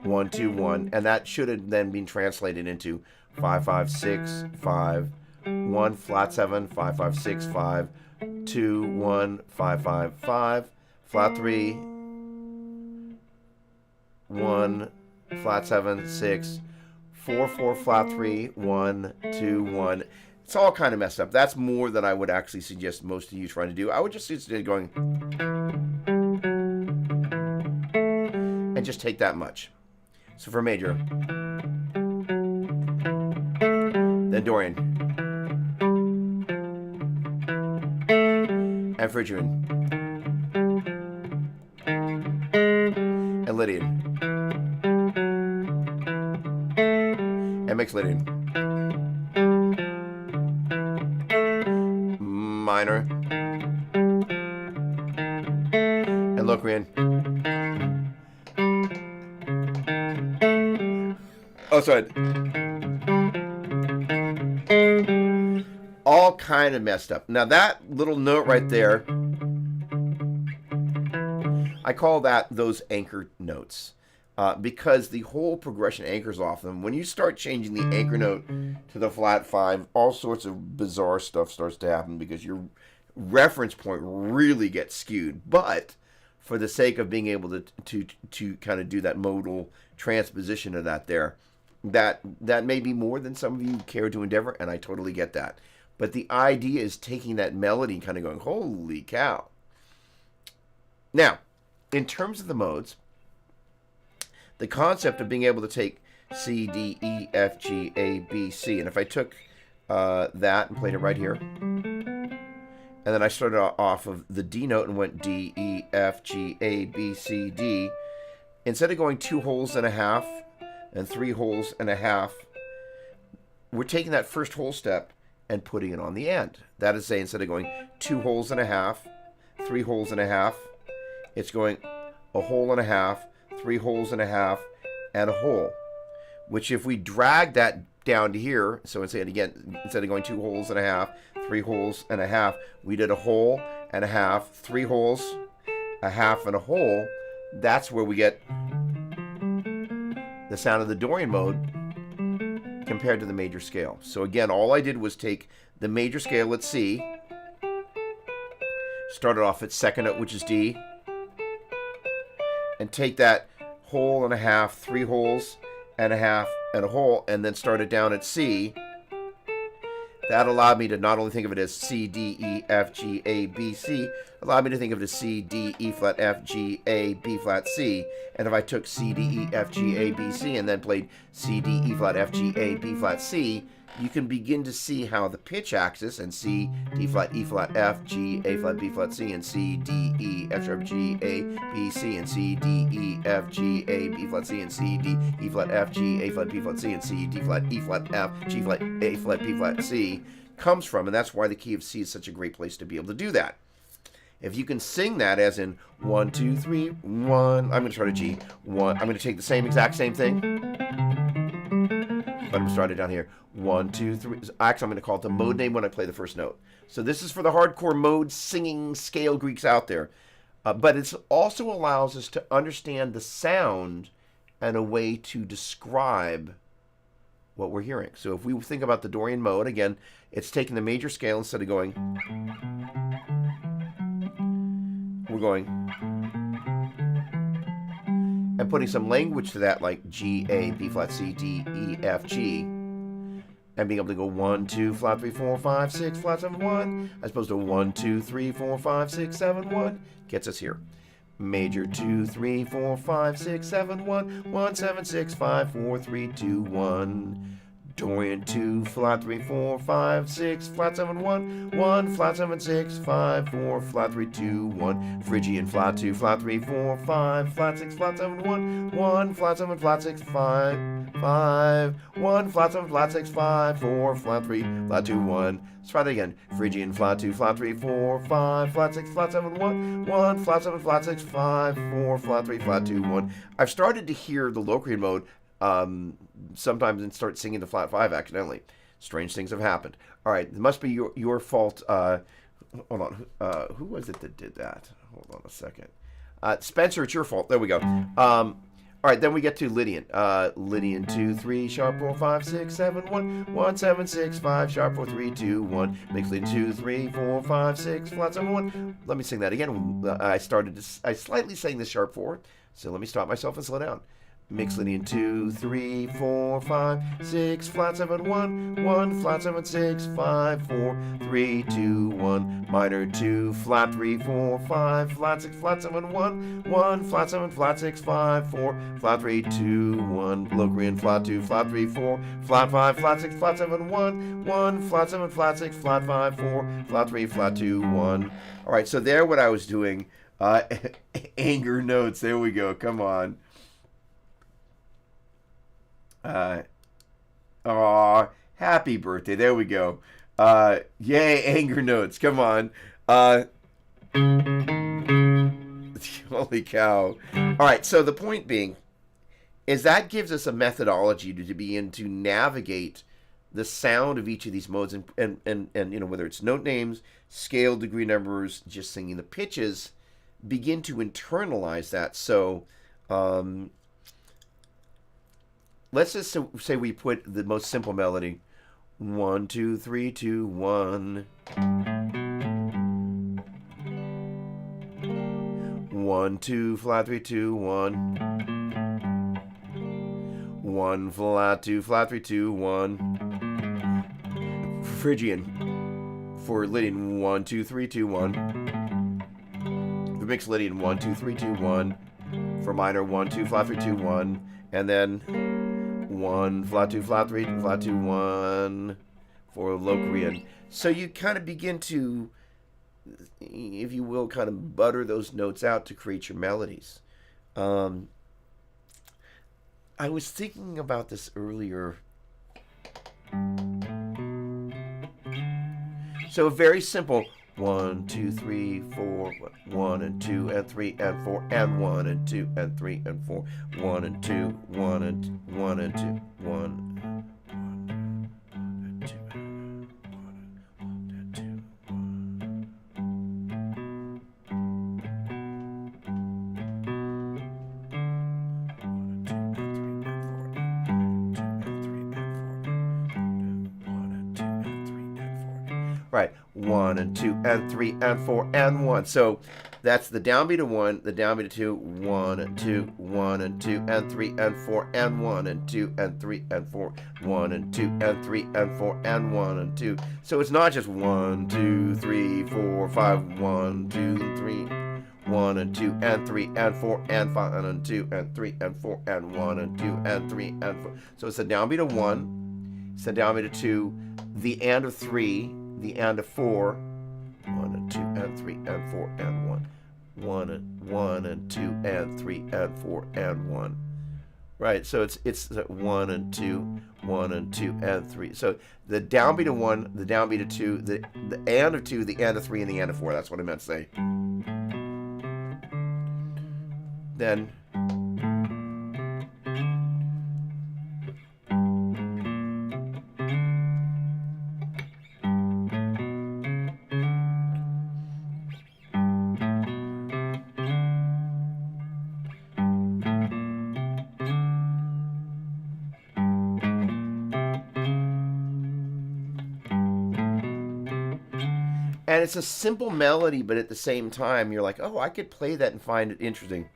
[SPEAKER 1] 1 2 1, and that should have then been translated into 5 5 6 5 1 flat 7 5 5 6 5 2 1 5 5 5 flat 3 1 flat 7 6 4 4 flat 3 1 2 1. It's all kind of messed up. That's more than I would actually suggest most of you trying to do. I would just instead going and just take that much. So for major, then Dorian, and Phrygian, and Lydian, and mixed Lydian, minor, and Locrian. Oh, sorry. All kind of messed up. Now that little note right there, I call those anchor notes because the whole progression anchors off them. When you start changing the anchor note to the flat 5, all sorts of bizarre stuff starts to happen because your reference point really gets skewed. But for the sake of being able to kind of do that modal transposition of that there, that may be more than some of you care to endeavor, and I totally get that. But the idea is taking that melody and kind of going, holy cow. Now, in terms of the modes, the concept of being able to take C, D, E, F, G, A, B, C, and if I took that and played it right here, and then I started off of the D note and went D, E, F, G, A, B, C, D, instead of going 2 wholes and a half and 3 wholes and a half, we're taking that first whole step and putting it on the end. That is, say, instead of going 2 wholes and a half, 3 wholes and a half, it's going a whole and a half, 3 wholes and a half, and a whole. Which if we drag that down to here, so instead of going 2 wholes and a half, 3 wholes and a half, we did a whole and a half, 3 wholes, a half, and a whole. That's where we get the sound of the Dorian mode compared to the major scale. So again, all I did was take the major scale at C, started off at second note, which is D, and take that whole and a half, 3 wholes and a half, and a whole, and then started down at C. That allowed me to not only think of it as C, D, E, F, G, A, B, C, allowed me to think of it as C, D, E flat, F, G, A, B flat, C. And if I took C, D, E, F, G, A, B, C, and then played C, D, E flat, F, G, A, B flat, C, you can begin to see how the pitch axis and C, D flat, E flat, F, G, A flat, B flat, C, and C, D, E, F sharp, G, A, B, C, and C, D, E, F, G, A, B flat, C, and C, D, E flat, F, G, A flat, B flat, C, and C, D flat, E flat, F, G flat, A flat, B flat, C comes from, and that's why the key of C is such a great place to be able to do that. If you can sing that as in 1, 2, 3, 1, I'm going to start a G. 1. I'm going to take the exact same thing, but I'm starting down here. 1, 2, 3. Actually, I'm going to call it the mode name when I play the first note. So this is for the hardcore mode singing scale Greeks out there. But it also allows us to understand the sound and a way to describe what we're hearing. So if we think about the Dorian mode, again, it's taking the major scale instead of going, we're going, and putting some language to that, like G, A, B flat, C, D, E, F, G, and being able to go 1, 2, flat 3, 4, 5, 6, flat 7, 1, as opposed to 1, 2, 3, 4, 5, 6, 7, 1, gets us here. Major 2, 3, 4, 5, 6, 7, 1, 1, 7, 6, 5, 4, 3, 2, 1. Dorian 2, flat 3, 4, 5, 6, flat 7, 1, 1, flat 7, 6, 5, 4, flat 3, 2, 1. Phrygian flat 2, flat 3, 4, 5, flat 6, flat 7, 1, 1, flat 7, flat 6, 5, 5, 1, flat 7, flat 6, 5, 4, flat 3, flat 2, 1. Let's try that again. Phrygian flat 2, flat 3, 4, 5, flat 6, flat 7, 1, 1, flat 7, flat 6, 5, 4, flat 3, flat 2, 1. I've started to hear the Locrian mode sometimes and start singing the flat 5 accidentally. Strange things have happened. All right, it must be your fault. Hold on. Who was it that did that? Hold on a second. Spencer, it's your fault. There we go. All right, then we get to Lydian. Lydian 2, 3, sharp 4, 5, 6, 7, 1, 1, 7, 6, 5, sharp 4, 3, 2, 1. Mixed Lydian 2, 3, 4, 5, 6, flat 7, 1. Let me sing that again. I slightly sang this sharp 4, so let me stop myself and slow down. Mixed Lydian 2, 3, 4, 5, 6, flat 7, 1, 1, flat 7, 6, 5, 4, 3, 2, 1. Minor 2, flat 3, 4, 5, flat 6, flat 7, 1, 1, flat 7, flat 6, 5, 4, flat 3, 2, 1. Locrian flat 2, flat 3, 4, flat 5, flat 6, flat 7, 1, 1, flat 7, flat 6, flat 5, 4, flat 3, flat 2, 1. All right, so there what I was doing, anger notes. There we go. Come on. Happy birthday. There we go. Yay, anger notes. Come on. Holy cow. All right, so the point being is that gives us a methodology to begin to navigate the sound of each of these modes and you know, whether it's note names, scale degree numbers, just singing the pitches, begin to internalize that. So, let's just say we put the most simple melody, 1, 2, 3, 2, 1. 1, 2, flat 3, 2, 1. 1, flat 2, flat 3, 2, 1. Phrygian for Lydian 1, 2, 3, 2, 1. The mixed Lydian 1, 2, 3, 2, 1. For minor 1, 2, flat 3, 2, 1. And then 1, flat 2, flat 3, flat 2, 1 for Locrian. So you kind of begin to, if you will, kind of butter those notes out to create your melodies. I was thinking about this earlier. So very simple. 1, 2, 3, 4, 1 and 2 and 3 and 4 and 1 and 2 and 3 and 4, 1 and 2, 1 and 2, 1 and 2, 1 and 2, 1 and 2, 1. Right, 1 and 2 and 3 and 4 and 1. So that's the downbeat of 1, the downbeat of 2, 1 and 2, 1 and 2 and 3 and 4 and 1 and 2 and 3 and 4, 1 and 2 and 3 and 4 and 1 and 2. So it's not just 1, 2, 3, 4, 5, 1, 2, 3, 1 and 2 and 3 and 4 and 5 and 2 and 3 and 4 and 1 and 2 and 3 and 4. So it's the downbeat of 1, it's the downbeat of 2, the and of 3, the and of 4, 1 and 2 and 3 and 4 and 1, 1 and 2 and 3 and 4 and 1, Right, so it's 1 and 2, 1 and 2 and 3. So the downbeat of 1, the downbeat of 2, the and of 2, the and of 3, and the and of 4. That's what I meant to say. Then and it's a simple melody, but at the same time, you're like, oh, I could play that and find it interesting.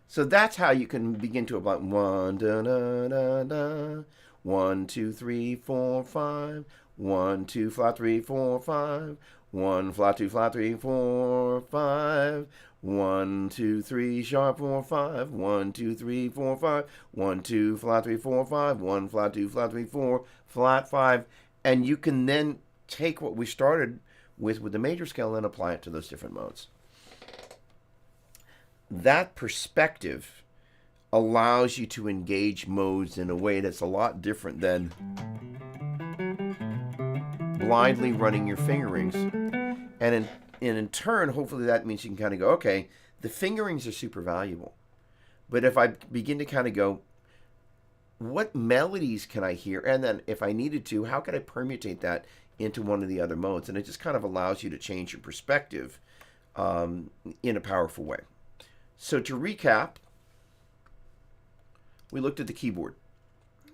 [SPEAKER 1] So that's how you can begin to apply 1 da da da da 1 2 3 4 5 1 2 flat 3 4 5 1 flat 2 flat 3 4 5 1 2 3 sharp 4 5 1 2 3 4 5 1 2 flat 3 4 5 1 flat 2 flat 3 4 flat 5, and you can then take what we started with the major scale and apply it to those different modes. That perspective allows you to engage modes in a way that's a lot different than blindly running your fingerings. And in turn, hopefully that means you can kind of go, okay, the fingerings are super valuable. But if I begin to kind of go, what melodies can I hear? And then if I needed to, how could I permutate that into one of the other modes? And it just kind of allows you to change your perspective in a powerful way. So to recap, we looked at the keyboard.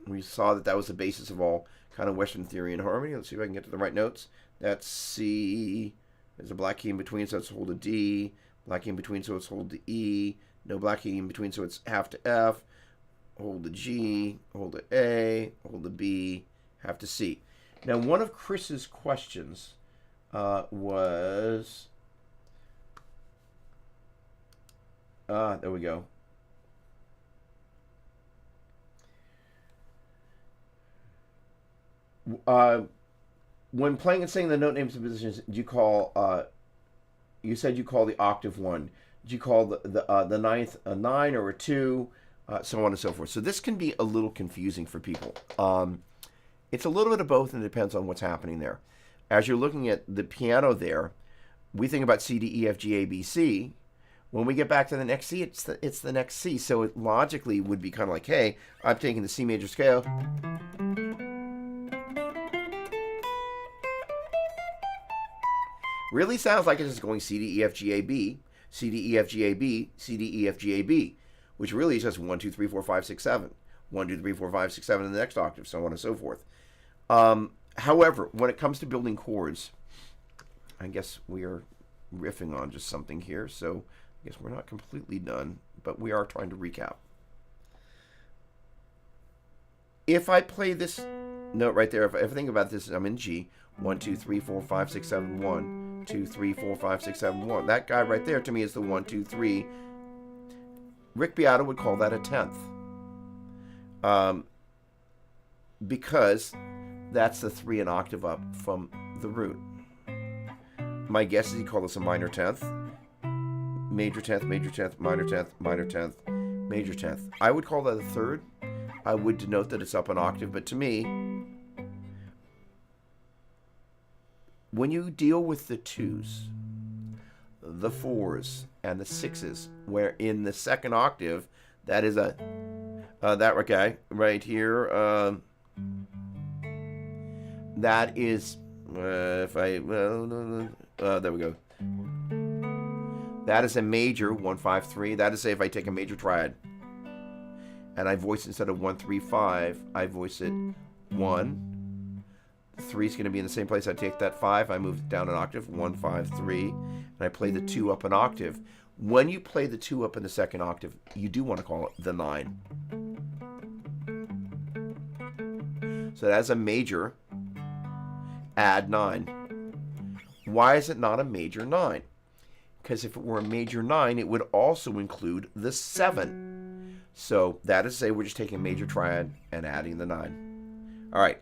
[SPEAKER 1] We saw that that was the basis of all kind of Western theory and harmony. Let's see if I can get to the right notes. That's C. There's a black key in between, so it's hold a D. Black key in between, so it's hold the E. No black key in between, so it's half to F. Hold the G. Hold the A. Hold the B. Half to C. Now, one of Chris's questions was... there we go. When playing and singing the note names and positions, do you call? You said you call the octave 1. Do you call the ninth a 9 or a 2? So on and so forth. So this can be a little confusing for people. It's a little bit of both, and it depends on what's happening there. As you're looking at the piano there, we think about C, D, E, F, G, A, B, C. When we get back to the next C, it's the next C. So it logically would be kind of like, hey, I'm taking the C major scale. Really sounds like it's just going C, D, E, F, G, A, B, C, D, E, F, G, A, B, C, D, E, F, G, A, B, which really is just 1, 2, 3, 4, 5, 6, 7. 1, 2, 3, 4, 5, 6, 7 in the next octave, so on and so forth. However, when it comes to building chords, I guess we are riffing on just something here, so I guess we're not completely done, but we are trying to recap. If I play this note right there, if I think about this, I'm in G. 1, 2, 3, 4, 5, 6, 7, 1. 2, 3, 4, 5, 6, 7, 1. That guy right there to me is the 1, 2, 3. Rick Beato would call that a 10th. Because that's the 3 an octave up from the root. My guess is he called this a minor 10th. Major 10th, major 10th, minor 10th, minor 10th, major 10th. I would call that a 3rd. I would denote that it's up an octave, but to me, when you deal with the 2s, the 4s, and the 6s, where in the 2nd octave, that is a that guy right here. that is, if I, there we go. That is a major 1, 5, 3. That is, say, if I take a major triad and I voice instead of 1, 3, 5, I voice it 1. 3 is going to be in the same place. I take that 5, I move it down an octave, 1, 5, 3, and I play the 2 up an octave. When you play the 2 up in the second octave, you do want to call it the 9. So that's a major, add 9. Why is it not a major 9? Because if it were a major 9, it would also include the 7. So that is to say we're just taking a major triad and adding the 9. All right.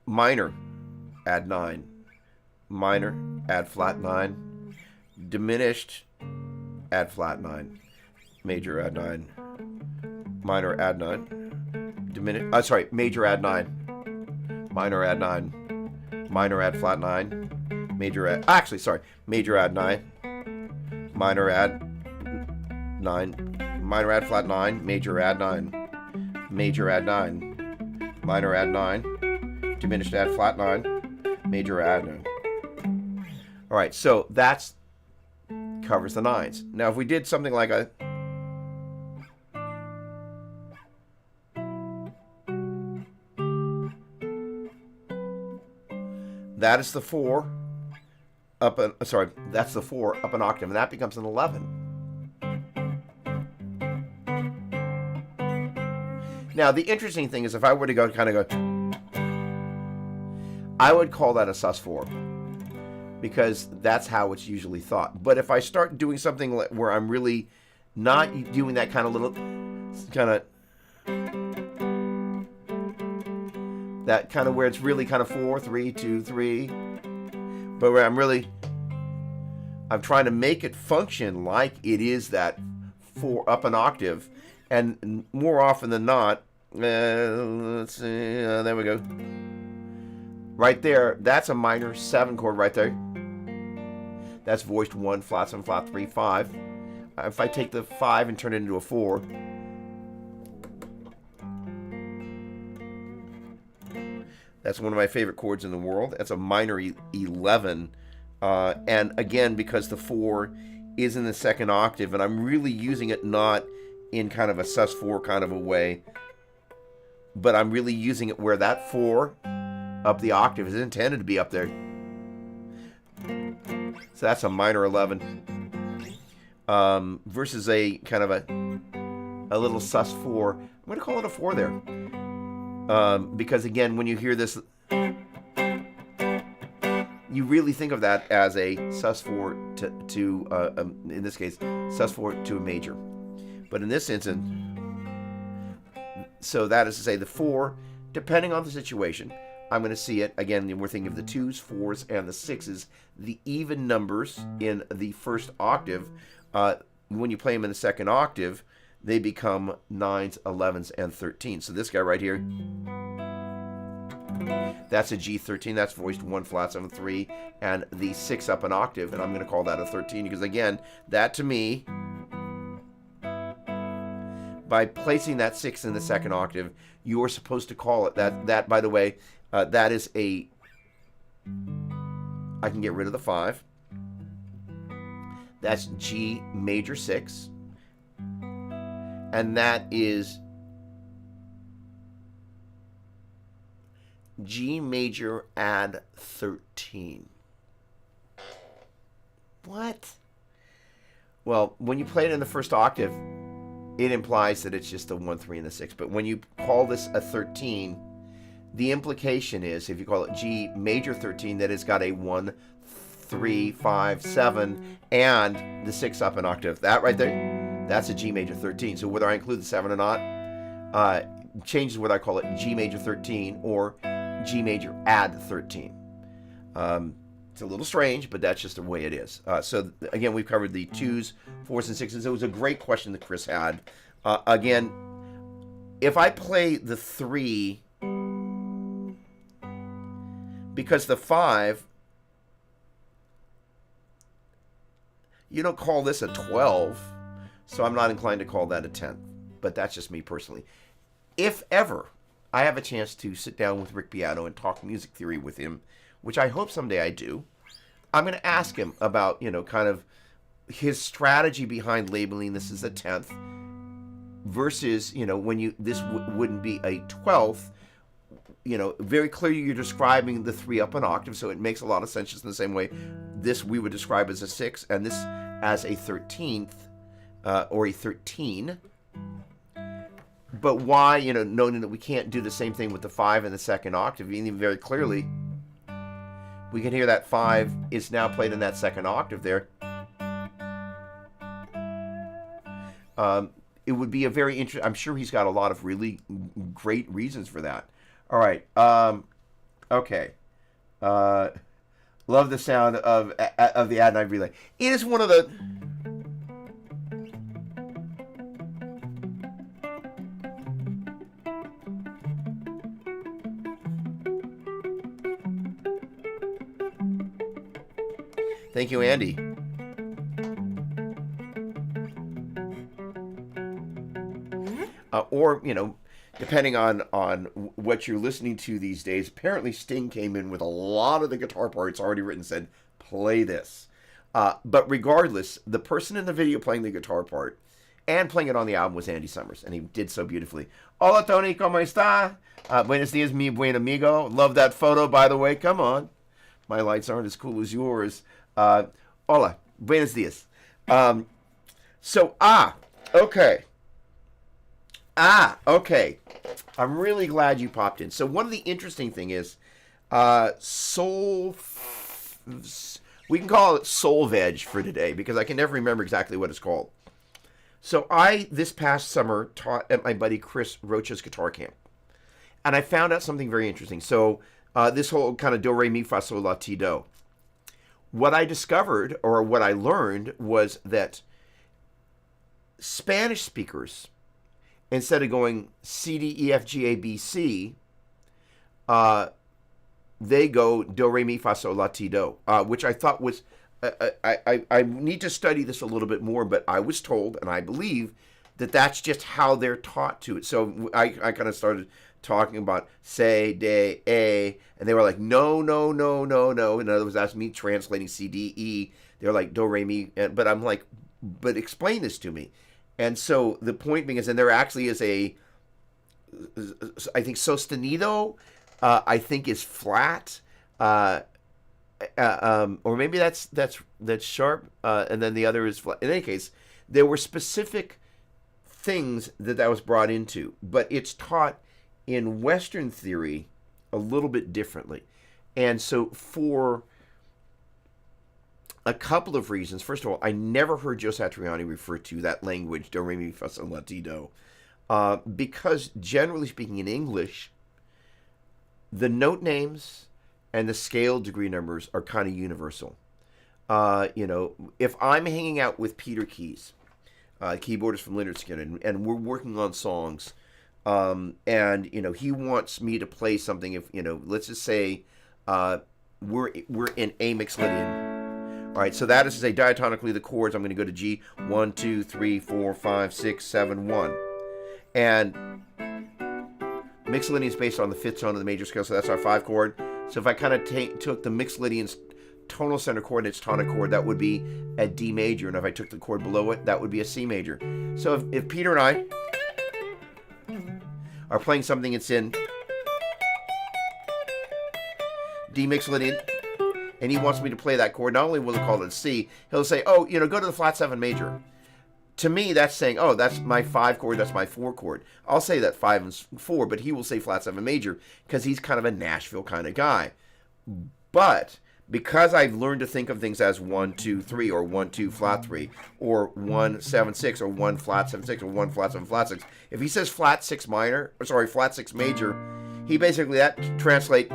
[SPEAKER 1] Minor, add 9. Minor, add flat 9. Diminished, add flat 9. Major, add 9. Minor, add 9. Major, add 9. Minor, add 9. Minor, add flat 9. Major, major, add 9. Minor, add 9. Minor, add flat 9. Major, add 9. Major, add 9. Minor, add 9. Diminished, add flat 9. Major, add 9. All right, so that's covers the 9s. Now, if we did something like a that is the 4 up an that's the 4 up an octave, and that becomes an 11. Now, the interesting thing is if I were to go I would call that a sus4, because that's how it's usually thought. But if I start doing something where I'm really not doing that kind of little, that kind of where it's really kind of 4, 3, 2, 3, but where I'm trying to make it function like it is that 4 up an octave, and more often than not, let's see, there we go. Right there, that's a minor 7 chord right there. That's voiced 1, flat 7, flat 3, 5. If I take the 5 and turn it into a 4, that's one of my favorite chords in the world. That's a minor 11. And again, because the 4 is in the second octave, and I'm really using it not in kind of a sus4 kind of a way, but I'm really using it where that 4 up the octave is intended to be up there. So that's a minor 11 versus a kind of a little sus4. I'm going to call it a 4 there, because again, when you hear this, you really think of that as a sus4 to in this case, sus4 to a major. But in this instance, so that is to say the 4, depending on the situation, I'm going to see it, again, we're thinking of the 2s, 4s, and the 6s, the even numbers in the first octave. When you play them in the second octave, they become 9s, 11s, and 13s. So this guy right here, that's a G13. That's voiced 1, flat 7, 3, and the 6 up an octave, and I'm going to call that a 13 because, again, that to me, by placing that 6 in the second octave, you're supposed to call it that. By the way, that is I can get rid of the 5. That's G major 6. And that is G major add 13. What? Well, when you play it in the first octave, it implies that it's just a 1, 3, and the 6. But when you call this a 13, the implication is, if you call it G major 13, that it's got a 1, 3, 5, 7, and the 6 up an octave. That right there, that's a G major 13. So whether I include the 7 or not, changes whether I call it G major 13 or G major add 13. It's a little strange, but that's just the way it is. So again, we've covered the 2s, 4s, and 6s. It was a great question that Chris had. Again, if I play the 3, because the 5, you don't call this a 12, so I'm not inclined to call that a 10th. But that's just me personally. If ever I have a chance to sit down with Rick Beato and talk music theory with him, which I hope someday I do, I'm going to ask him about, kind of his strategy behind labeling this as a 10th versus, when this wouldn't be a 12th. Very clearly you're describing the 3 up an octave, so it makes a lot of sense just in the same way this we would describe as a 6 and this as a 13th or a 13. But why, knowing that we can't do the same thing with the 5 in the second octave, even very clearly, we can hear that 5 is now played in that second octave there. It would be a very interesting, I'm sure he's got a lot of really great reasons for that. All right. Okay. Love the sound of the Ad Night Relay. It is one of the... Thank you, Andy. Or, depending on what you're listening to these days, apparently Sting came in with a lot of the guitar parts already written and said, play this. But regardless, the person in the video playing the guitar part and playing it on the album was Andy Summers, and he did so beautifully. Hola, Tony, ¿cómo está? Buenos dias, mi buen amigo. Love that photo, by the way. Come on. My lights aren't as cool as yours. Hola, buenos dias. Okay. Okay. I'm really glad you popped in. So one of the interesting thing is, we can call it soul veg for today because I can never remember exactly what it's called. So this past summer, taught at my buddy Chris Rocha's guitar camp. And I found out something very interesting. So this whole kind of do, re, mi, fa, sol, la, ti, do. What I discovered, or what I learned, was that Spanish speakers, instead of going C, D, E, F, G, A, B, C, they go do, re, mi, fa, sol, la, ti, do, which I thought was, I need to study this a little bit more, but I was told, and I believe, that that's just how they're taught to it. So I kind of started talking about say, de, a, and they were like, no. In other words, that's me translating C, D, E. They're like, do, re, mi, but I'm like, but explain this to me. And so the point being is, and there actually is I think sostenido, I think is flat, or maybe that's sharp, and then the other is flat. In any case, there were specific things that was brought into, but it's taught in Western theory a little bit differently. And so for a couple of reasons, first of all, I never heard Joe Satriani refer to that language, do, re, mi, fa, sol, la, ti, do, because generally speaking in English, the note names and the scale degree numbers are kind of universal. If I'm hanging out with Peter Keys, keyboardist from Lynyrd Skynyrd, and we're working on songs, and he wants me to play something. If let's just say we're in A Mixolydian. All right, so that is to say diatonically the chords. I'm going to go to G, 1, 2, 3, 4, 5, 6, 7, 1, and Mixolydian is based on the 5th tone of the major scale, so that's our 5 chord. So if I kind of took the Mixolydian's tonal center chord and its tonic chord, that would be a D major, and if I took the chord below it, that would be a C major. So if Peter and I are playing something that's in D Mixolydian, and he wants me to play that chord, not only will he call it a C, he'll say, oh, go to the flat 7 major. To me, that's saying, oh, that's my 5 chord, that's my 4 chord. I'll say that 5 and 4, but he will say flat 7 major because he's kind of a Nashville kind of guy. But because I've learned to think of things as 1, 2, 3, or 1, 2, flat 3, or 1, 7, 6, or 1, flat 7, 6, or 1, flat 7, flat 6, if he says flat 6 flat 6 major, he basically, that translate,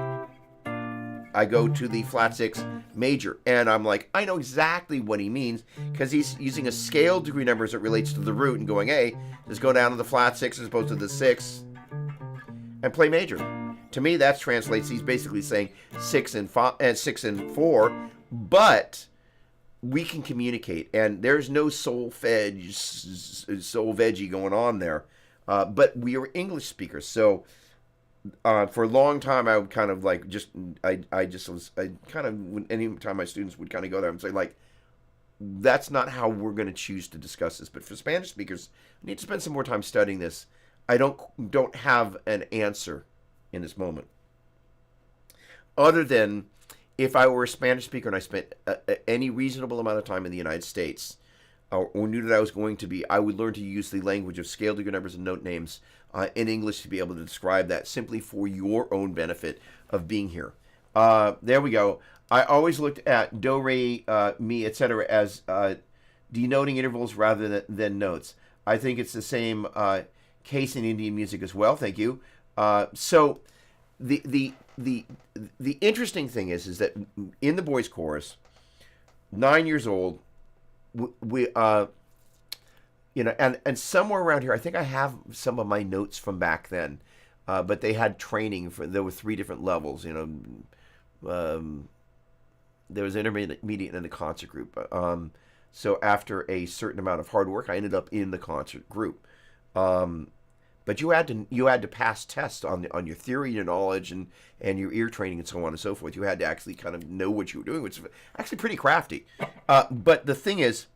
[SPEAKER 1] I go to the flat 6 major. And I'm like, I know exactly what he means because he's using a scale degree number as it relates to the root and going, hey, just go down to the flat 6 as opposed to the 6 and play major. To me, that translates, he's basically saying 6 and 4, but we can communicate. And there's no soul veggie going on there. But we are English speakers. So for a long time, I would kind of like I kind of, any time my students would kind of go there and say like, that's not how we're going to choose to discuss this. But for Spanish speakers, I need to spend some more time studying this. I don't have an answer in this moment, other than if I were a Spanish speaker and I spent any reasonable amount of time in the United States, or knew that I was going to be, I would learn to use the language of scale degree numbers and note names in English to be able to describe that simply for your own benefit of being here. There we go. I always looked at do, re, mi, etc. as denoting intervals rather than notes. I think it's the same case in Indian music as well. Thank you. So the interesting thing is that in the boys' chorus, 9 years old, we and somewhere around here, I think I have some of my notes from back then, but they had training there were 3 different levels. There was intermediate and a concert group. So after a certain amount of hard work, I ended up in the concert group. But you had to pass tests on your theory, your knowledge, and your ear training, and so on and so forth. You had to actually kind of know what you were doing, which is actually pretty crafty. But the thing is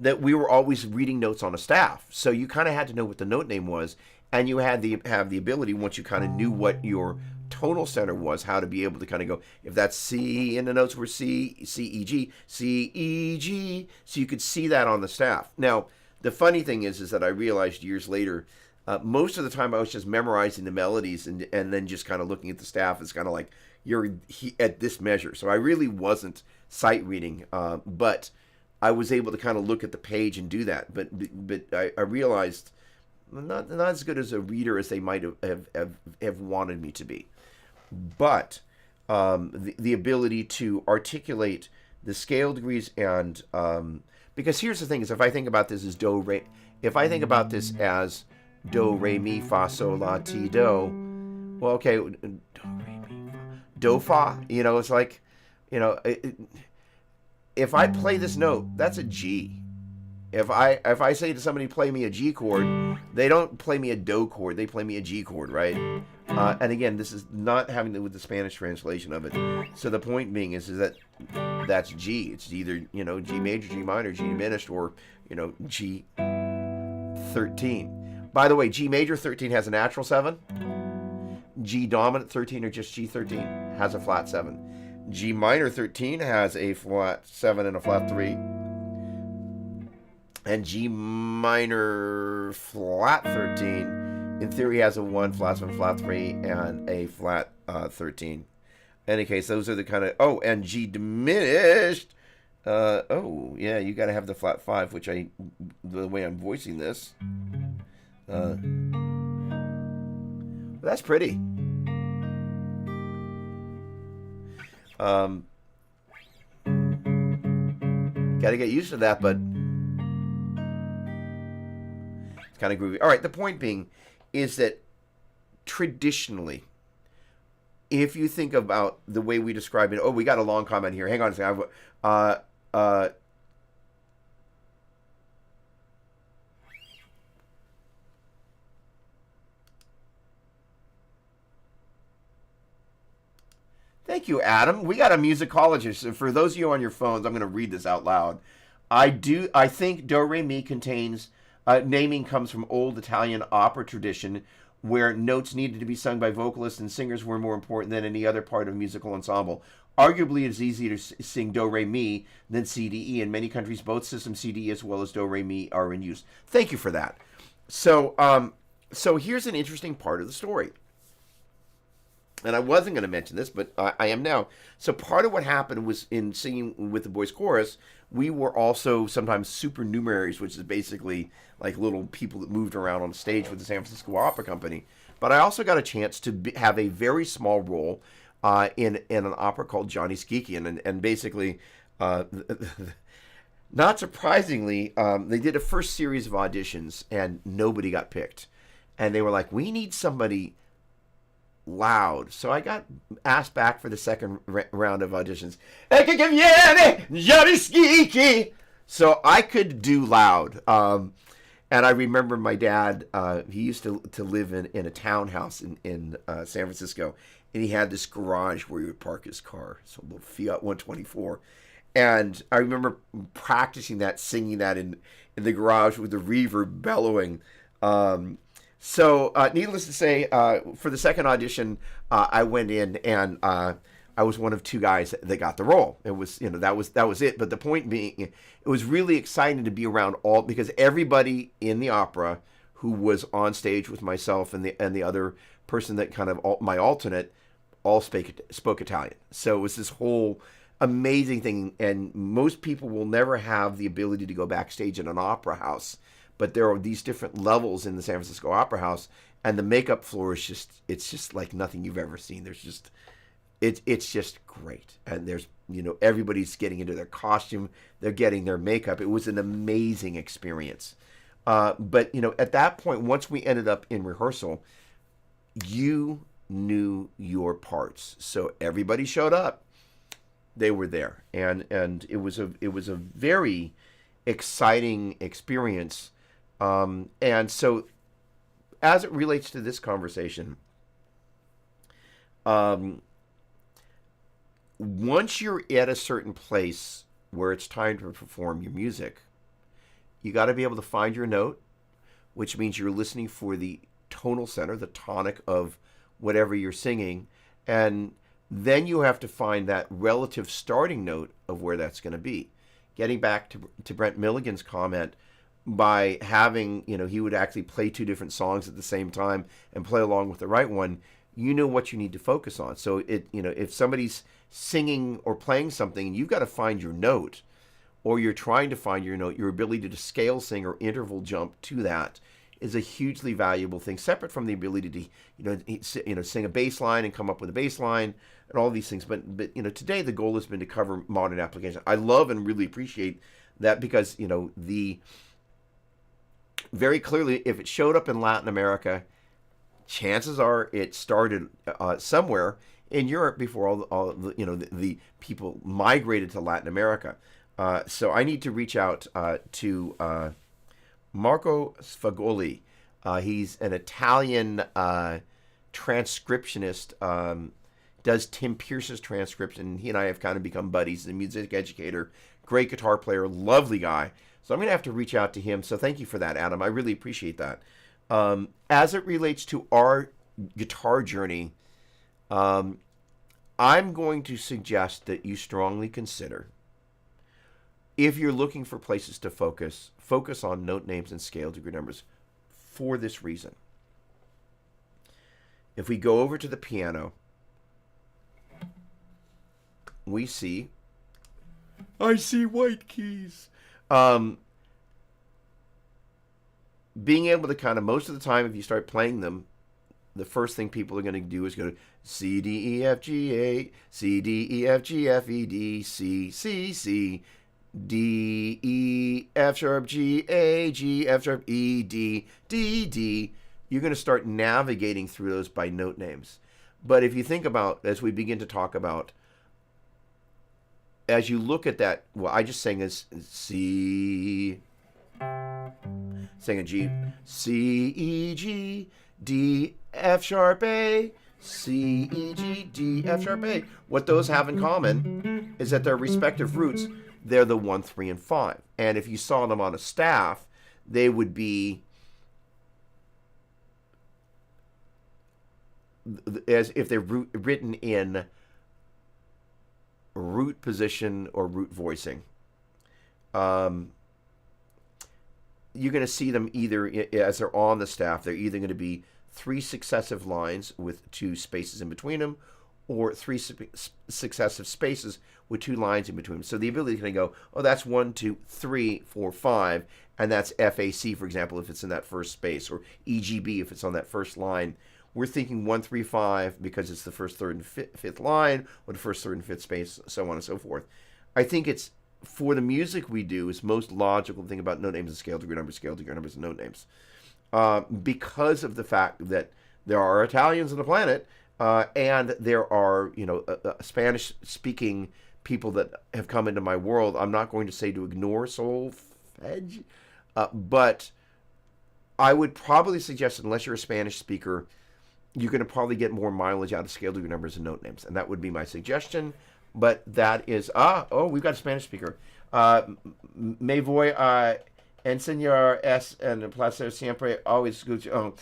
[SPEAKER 1] that we were always reading notes on a staff, so you kind of had to know what the note name was, and you had have the ability, once you kind of knew what your tonal center was, how to be able to kind of go, if that's C and the notes were C, E, G, C, E, G, so you could see that on the staff. Now, the funny thing is that I realized years later, most of the time I was just memorizing the melodies and then just kind of looking at the staff as kind of like, you're at this measure. So I really wasn't sight reading, but I was able to kind of look at the page and do that. But I realized not as good as a reader as they might have wanted me to be. But the ability to articulate the scale degrees and because here's the thing: is if I think about this as do re, if I think about this as do re mi fa sol la ti do, well, okay, do re mi fa do fa. It's like, if I play this note, that's a G. If I say to somebody, play me a G chord, they don't play me a do chord, they play me a G chord, right? And again, this is not having to do with the Spanish translation of it. So the point being is that that's G. It's either, G major, G minor, G diminished, or, G 13. By the way, G major 13 has a natural 7. G dominant 13, or just G 13, has a flat 7. G minor 13 has a flat 7 and a flat 3. And G minor flat 13, in theory, has a 1, flat 7, flat 3, and a flat 13. In any case, those are the kind of... and G diminished... yeah, you got to have the flat 5, which the way I'm voicing this... that's pretty. Got to get used to that, but... kind of groovy. All right, the point being is that traditionally, if you think about the way we describe it, we got a long comment here. Hang on a second. Thank you, Adam. We got a musicologist. For those of you on your phones, I'm going to read this out loud. I think do re mi contains... naming comes from old Italian opera tradition, where notes needed to be sung by vocalists and singers were more important than any other part of musical ensemble. Arguably, it's easier to sing do re mi than C D E. In many countries, both systems C D E as well as do re mi are in use. Thank you for that. So here's an interesting part of the story. And I wasn't going to mention this, but I am now. So part of what happened was in singing with the boys' chorus, we were also sometimes supernumeraries, which is basically like little people that moved around on the stage with the San Francisco Opera Company. But I also got a chance to have a very small role in an opera called Johnny Skeekian. And basically, not surprisingly, they did a first series of auditions, and nobody got picked. And they were like, we need somebody loud. So I got asked back for the second round of auditions. So I could do loud. And I remember my dad, he used to live in a townhouse in San Francisco. And he had this garage where he would park his car. So a little Fiat 124. And I remember practicing that, singing that in the garage with the reverb bellowing. Needless to say, for the second audition, I went in and I was one of two guys that got the role. It was, that was it. But the point being, it was really exciting to be around all, because everybody in the opera who was on stage with myself and the other person that kind of my alternate all spoke Italian. So it was this whole amazing thing, and most people will never have the ability to go backstage in an opera house, but there are these different levels in the San Francisco Opera House, and the makeup floor is just like nothing you've ever seen. There's just it's just great, and there's everybody's getting into their costume, they're getting their makeup. It was an amazing experience. But at that point, once we ended up in rehearsal, you knew your parts, so everybody showed up. They were there, and it was a very exciting experience. And so, as it relates to this conversation, once you're at a certain place where it's time to perform your music, you got to be able to find your note, which means you're listening for the tonal center, the tonic of whatever you're singing, and then you have to find that relative starting note of where that's going to be. Getting back to Brent Milligan's comment, by having, he would actually play two different songs at the same time and play along with the right one, you know what you need to focus on. So if somebody's singing or playing something, you've got to find your note, or you're trying to find your note, your ability to scale sing or interval jump to that is a hugely valuable thing, separate from the ability to sing a bass line and come up with a bass line and all these things. But today the goal has been to cover modern applications. I love and really appreciate that, because the very clearly, if it showed up in Latin America, chances are it started somewhere in Europe before all the people migrated to Latin America. So I need to reach out to Marco Sfagoli. He's an Italian transcriptionist, does Tim Pierce's transcription. He and I have kind of become buddies. He's a music educator, great guitar player, lovely guy. So I'm going to have to reach out to him. So thank you for that, Adam. I really appreciate that. As it relates to our guitar journey, I'm going to suggest that you strongly consider, if you're looking for places to focus on note names and scale degree numbers for this reason. If we go over to the piano, I see white keys. Being able to kind of, most of the time, if you start playing them, the first thing people are going to do is go to C, D, E, F, G, A, C, D, E, F, G, F, E, D, C, C, C, D, E, F sharp, G, A, G, F sharp, E, D, D, D. You're going to start navigating through those by note names. But if you think about, as we begin to talk about, as you look at that, well, I just sang as C, sang a G, C, E, G, D, F sharp, A, C, E, G, D, F sharp, A. What those have in common is that their respective roots, they're the 1, 3, and 5. And if you saw them on a staff, they would be as if they're written in root position or root voicing. You're going to see them either, as they're on the staff, they're either going to be 3 successive lines with 2 spaces in between them, or 3 successive spaces with 2 lines in between them. So the ability to go, oh, that's 1, 2, 3, 4, 5, and that's FAC, for example, if it's in that first space, or EGB if it's on that first line. We're thinking 1, 3, 5 because it's the first, third, and fifth line, or the first, third, and fifth space, so on and so forth. I think it's, for the music we do, is most logical to think about note names and scale degree numbers, and note names. Because of the fact that there are Italians on the planet, and there are, Spanish-speaking people that have come into my world. I'm not going to say to ignore solfege, but I would probably suggest, unless you're a Spanish speaker, you're going to probably get more mileage out of scale to your numbers and note names. And that would be my suggestion. But that is, we've got a Spanish speaker. Me voy a enseñar es en placer siempre always escucho.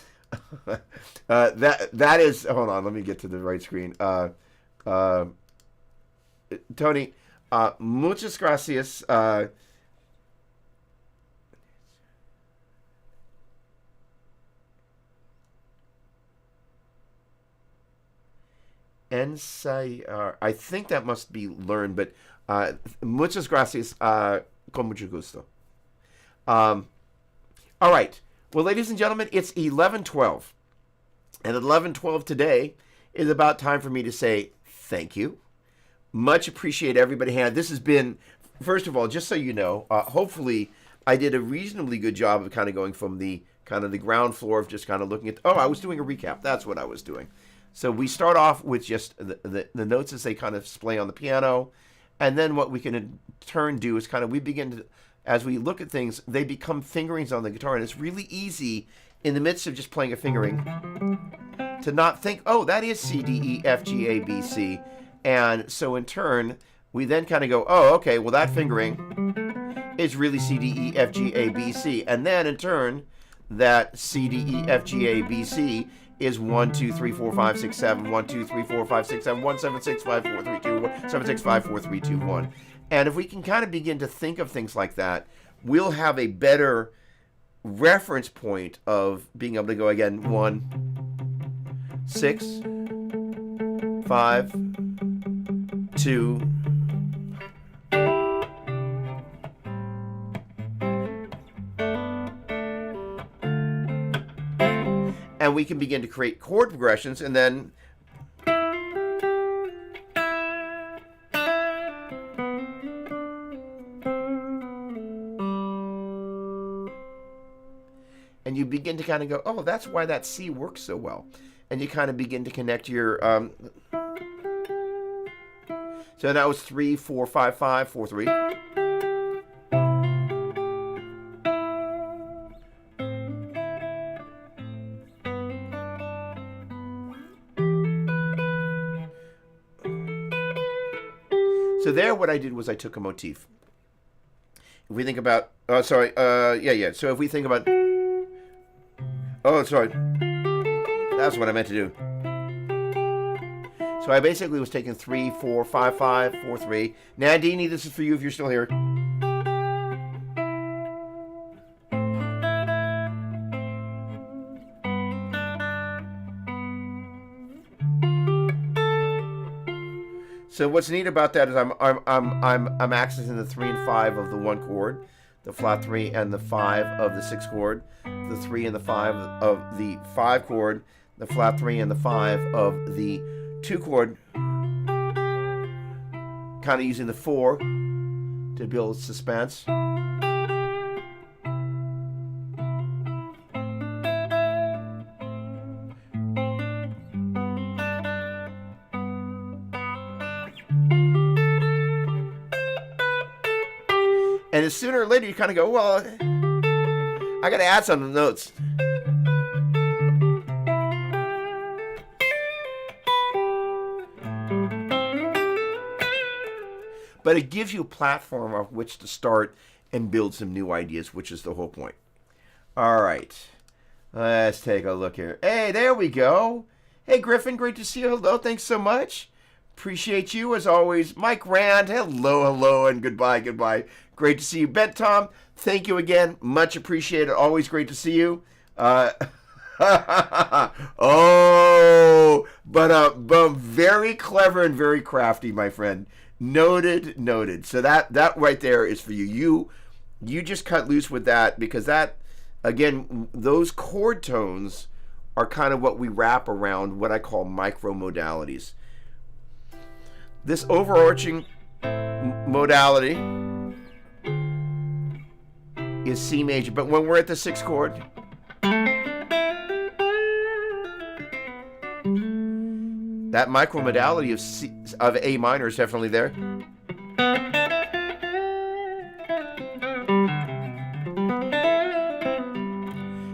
[SPEAKER 1] That is, hold on, let me get to the right screen. Tony, muchas gracias. Ensayar. I think that must be learned, but muchas gracias, con mucho gusto. All right. Well, ladies and gentlemen, it's 11:12. And at 11:12 today is about time for me to say thank you. Much appreciate everybody. This has been, first of all, just so you know, hopefully I did a reasonably good job of kind of going from the kind of the ground floor of just kind of looking at, I was doing a recap. That's what I was doing. So we start off with just the notes as they kind of play on the piano. And then what we can in turn do is kind of, we begin to, as we look at things, they become fingerings on the guitar. And it's really easy in the midst of just playing a fingering to not think, that is C, D, E, F, G, A, B, C. And so in turn, we then kind of go, okay, well that fingering is really C, D, E, F, G, A, B, C. And then in turn, that C, D, E, F, G, A, B, C is 1, 2, 3, 4, 5, 6, 7, 1, 2, 3, 4, 5, 6, 7, 1, 7, 6, 5, 4, 3, 2, 1, 7, 6, 5, 4, 3, 2, 1. And if we can kind of begin to think of things like that, we'll have a better reference point of being able to go again, 1, 6, 5, 2, and we can begin to create chord progressions, and then you begin to kind of go, that's why that C works so well. And you kind of begin to connect your so that was 3, 4, 5, 5, 4, 3. So there, what I did was I took a motif. If we think about, So if we think about, that's what I meant to do. So I basically was taking 3, 4, 5, 5, 4, 3. Nandini, this is for you if you're still here. So what's neat about that is I'm accessing the 3 and 5 of the 1 chord, the flat 3 and the 5 of the 6 chord, the 3 and the 5 of the 5 chord, the flat 3 and the 5 of the 2 chord, kind of using the 4 to build suspense. And as sooner or later you kind of go, I got to add some notes. But it gives you a platform of which to start and build some new ideas, which is the whole point. All right. Let's take a look here. Hey, there we go. Hey, Griffin, great to see you. Hello, thanks so much. Appreciate you as always. Mike Rand, hello, and goodbye. Great to see you. Ben Tom, thank you again. Much appreciated. Always great to see you. But very clever and very crafty, my friend. Noted. So that right there is for you. You just cut loose with that, because that, again, those chord tones are kind of what we wrap around what I call micro modalities. This overarching modality is C major, but when we're at the 6th chord, that micro modality of A minor is definitely there.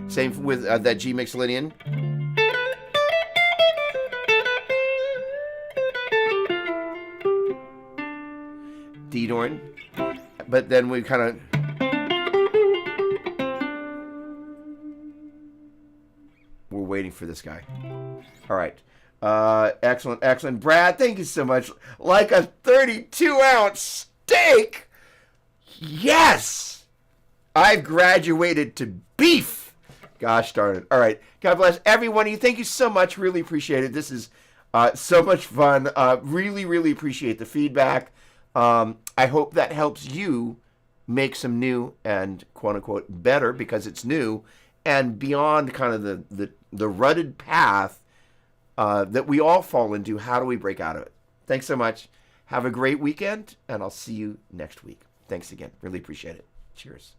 [SPEAKER 1] Same playing with that G Mixolydian. D Dorn. But then we kind of... We're waiting for this guy. All right. Excellent, excellent. Brad, thank you so much. Like a 32-ounce steak. Yes! I've graduated to beef. Gosh darn it. All right. God bless every one of you. Thank you so much. Really appreciate it. This is so much fun. Really, really appreciate the feedback. I hope that helps you make some new and quote-unquote better, because it's new, and beyond kind of the rutted path that we all fall into. How do we break out of it? Thanks so much. Have a great weekend, and I'll see you next week. Thanks again. Really appreciate it. Cheers.